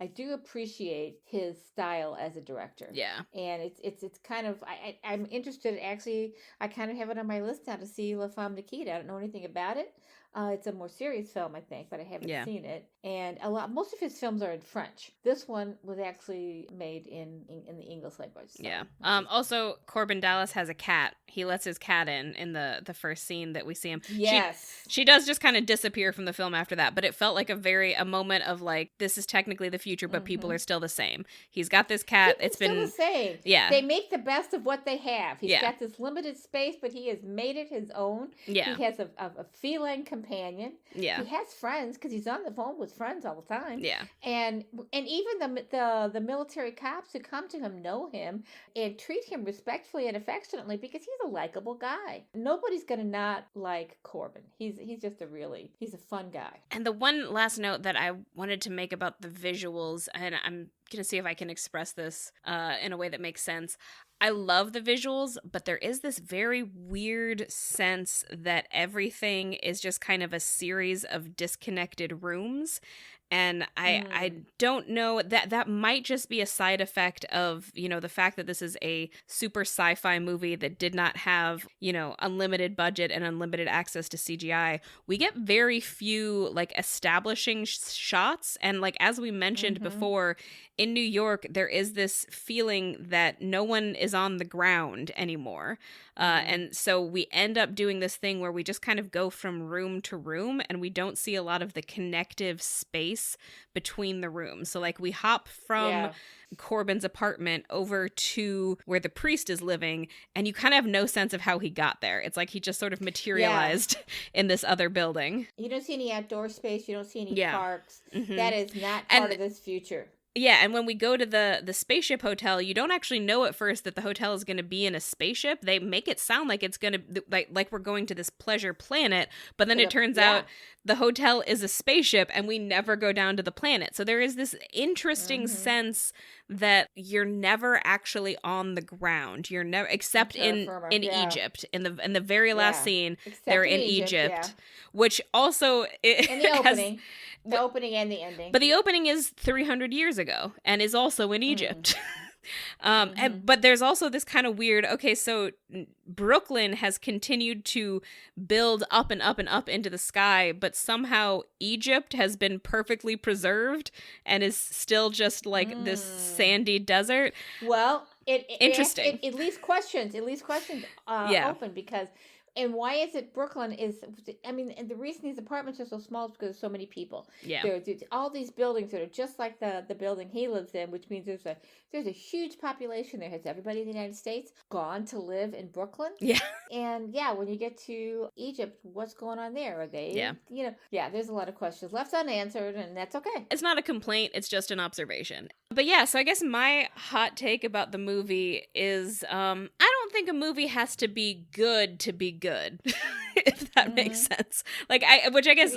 I do appreciate his style as a director. Yeah, and it's kind of I'm interested. Actually, I kind of have it on my list now to see La Femme Nikita. I don't know anything about it. It's a more serious film, I think, but I haven't seen it. And most of his films are in French. This one was actually made in the English language. So. Yeah. Also, Corbin Dallas has a cat. He lets his cat in the first scene that we see him. Yes. She does just kind of disappear from the film after that, but it felt like a moment of like, this is technically the future, but people are still the same. He's got this cat. It's been still the same. Yeah. They make the best of what they have. He's got this limited space, but he has made it his own. Yeah. He has a feline companion. Yeah. He has friends because he's on the phone with friends all the time. Yeah. And even the military cops who come to him know him and treat him respectfully and affectionately because he's a likable guy. Nobody's gonna not like Corbin. He's just he's a fun guy. And the one last note that I wanted to make about the visuals, and I'm gonna see if I can express this in a way that makes sense. I love the visuals, but there is this very weird sense that everything is just kind of a series of disconnected rooms. And I don't know, that might just be a side effect of, the fact that this is a super sci-fi movie that did not have, unlimited budget and unlimited access to CGI. We get very few like establishing shots. And like, as we mentioned before, in New York, there is this feeling that no one is on the ground anymore. And so we end up doing this thing where we just kind of go from room to room and we don't see a lot of the connective space between the rooms. So like we hop from Corbin's apartment over to where the priest is living and you kind of have no sense of how he got there. It's like he just sort of materialized in this other building. You don't see any outdoor space. You don't see any parks. Mm-hmm. That is not part of this future. Yeah, and when we go to the spaceship hotel, you don't actually know at first that the hotel is going to be in a spaceship. They make it sound like it's going to like we're going to this pleasure planet, but then it turns out the hotel is a spaceship and we never go down to the planet. So there is this interesting sense that you're never actually on the ground. You're never except in Egypt. In the very last scene, except they're in Egypt, which also in the opening. The opening and the ending. But the opening is 300 years ago and is also in Egypt. But there's also this kind of weird, so Brooklyn has continued to build up and up and up into the sky, but somehow Egypt has been perfectly preserved and is still just like this sandy desert. Well, interesting. It leaves questions open because... And why is it Brooklyn and the reason these apartments are so small is because there's so many people. Yeah. There's all these buildings that are just like the building he lives in, which means there's a huge population there. Has everybody in the United States gone to live in Brooklyn? Yeah. And when you get to Egypt, what's going on there? Are they, there's a lot of questions left unanswered, and that's okay. It's not a complaint. It's just an observation. But so I guess my hot take about the movie is I don't think a movie has to be good to be good, if that makes sense. Like, which I guess,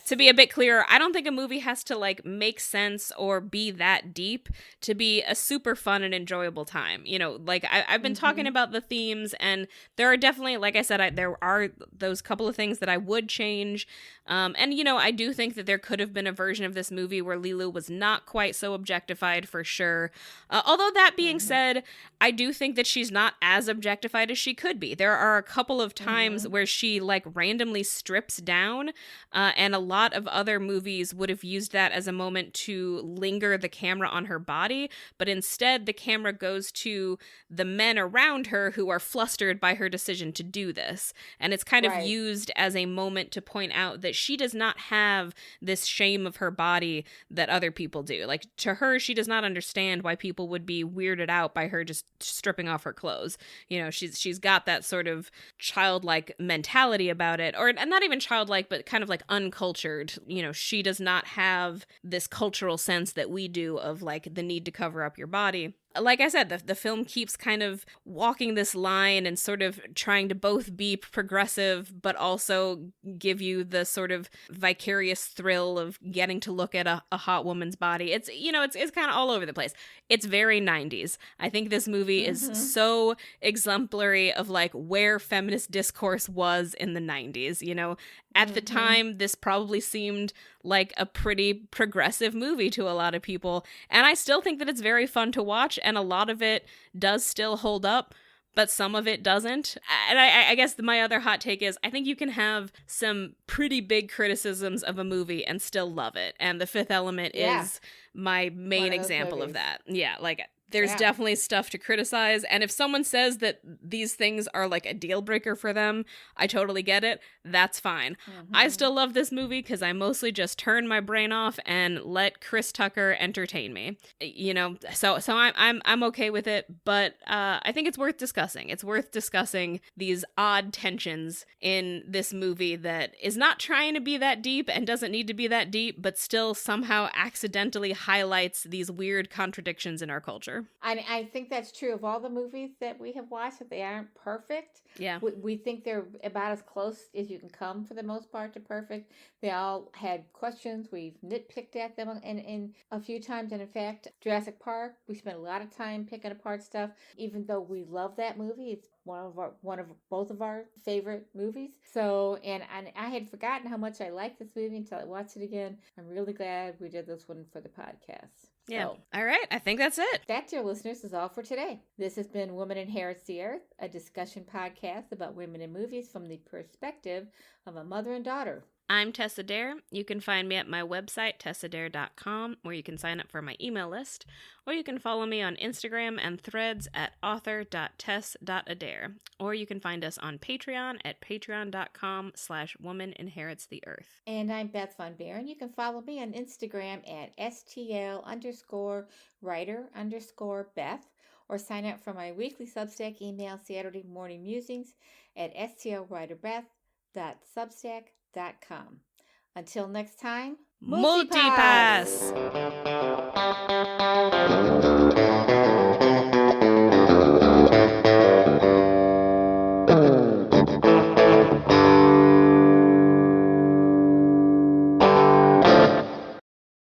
to be a bit clearer, I don't think a movie has to like make sense or be that deep to be a super fun and enjoyable time. Like I've been talking about the themes, and there are definitely, like I said, there are those couple of things that I would change. And I do think that there could have been a version of this movie where Lilu was not quite so objectified, for sure. Although that being said, I do think that she's not as objectified as she could be. There are a couple of times where she like randomly strips down, and a lot of other movies would have used that as a moment to linger the camera on her body, but instead the camera goes to the men around her who are flustered by her decision to do this, and it's kind of used as a moment to point out that she does not have this shame of her body that other people do. Like, to her, she does not understand why people would be weirded out by her just stripping off her clothes. You know, she's got that sort of childlike mentality about it, or not even childlike, but kind of like uncultured. You know, she does not have this cultural sense that we do of like the need to cover up your body. Like I said, the film keeps kind of walking this line and sort of trying to both be progressive, but also give you the sort of vicarious thrill of getting to look at a hot woman's body. It's, you know, it's kind of all over the place. It's very 90s. I think this movie is so exemplary of like where feminist discourse was in the 90s, you know. At the time, this probably seemed like a pretty progressive movie to a lot of people. And I still think that it's very fun to watch, and a lot of it does still hold up, but some of it doesn't. And I guess my other hot take is I think you can have some pretty big criticisms of a movie and still love it. And The Fifth Element is my main example of that. Yeah, like there's definitely stuff to criticize. And if someone says that these things are like a deal breaker for them, I totally get it. That's fine. I still love this movie because I mostly just turn my brain off and let Chris Tucker entertain me. You know, so I'm okay with it, but I think it's worth discussing. It's worth discussing these odd tensions in this movie that is not trying to be that deep and doesn't need to be that deep, but still somehow accidentally highlights these weird contradictions in our culture. I think that's true of all the movies that we have watched, that they aren't perfect. Yeah. We think they're about as close as you can come for the most part to perfect. They all had questions. We've nitpicked at them in a few times. And in fact, Jurassic Park, we spent a lot of time picking apart stuff, even though we love that movie. It's one of both of our favorite movies. So, and I had forgotten how much I liked this movie until I watched it again. I'm really glad we did this one for the podcast. Yeah. All right. I think that's it. That, dear listeners, is all for today. This has been Woman Inherits the Earth, a discussion podcast about women in movies from the perspective of a mother and daughter. I'm Tess Adair. You can find me at my website, tessadair.com, where you can sign up for my email list, or you can follow me on Instagram and Threads at author.tess.adair, or you can find us on Patreon at patreon.com/womaninheritstheearth. And I'm Beth Von Baron. You can follow me on Instagram at STL_writer_Beth, or sign up for my weekly Substack email Saturday morning musings at stlwriterbeth.substack.com. Until next time, Multipass!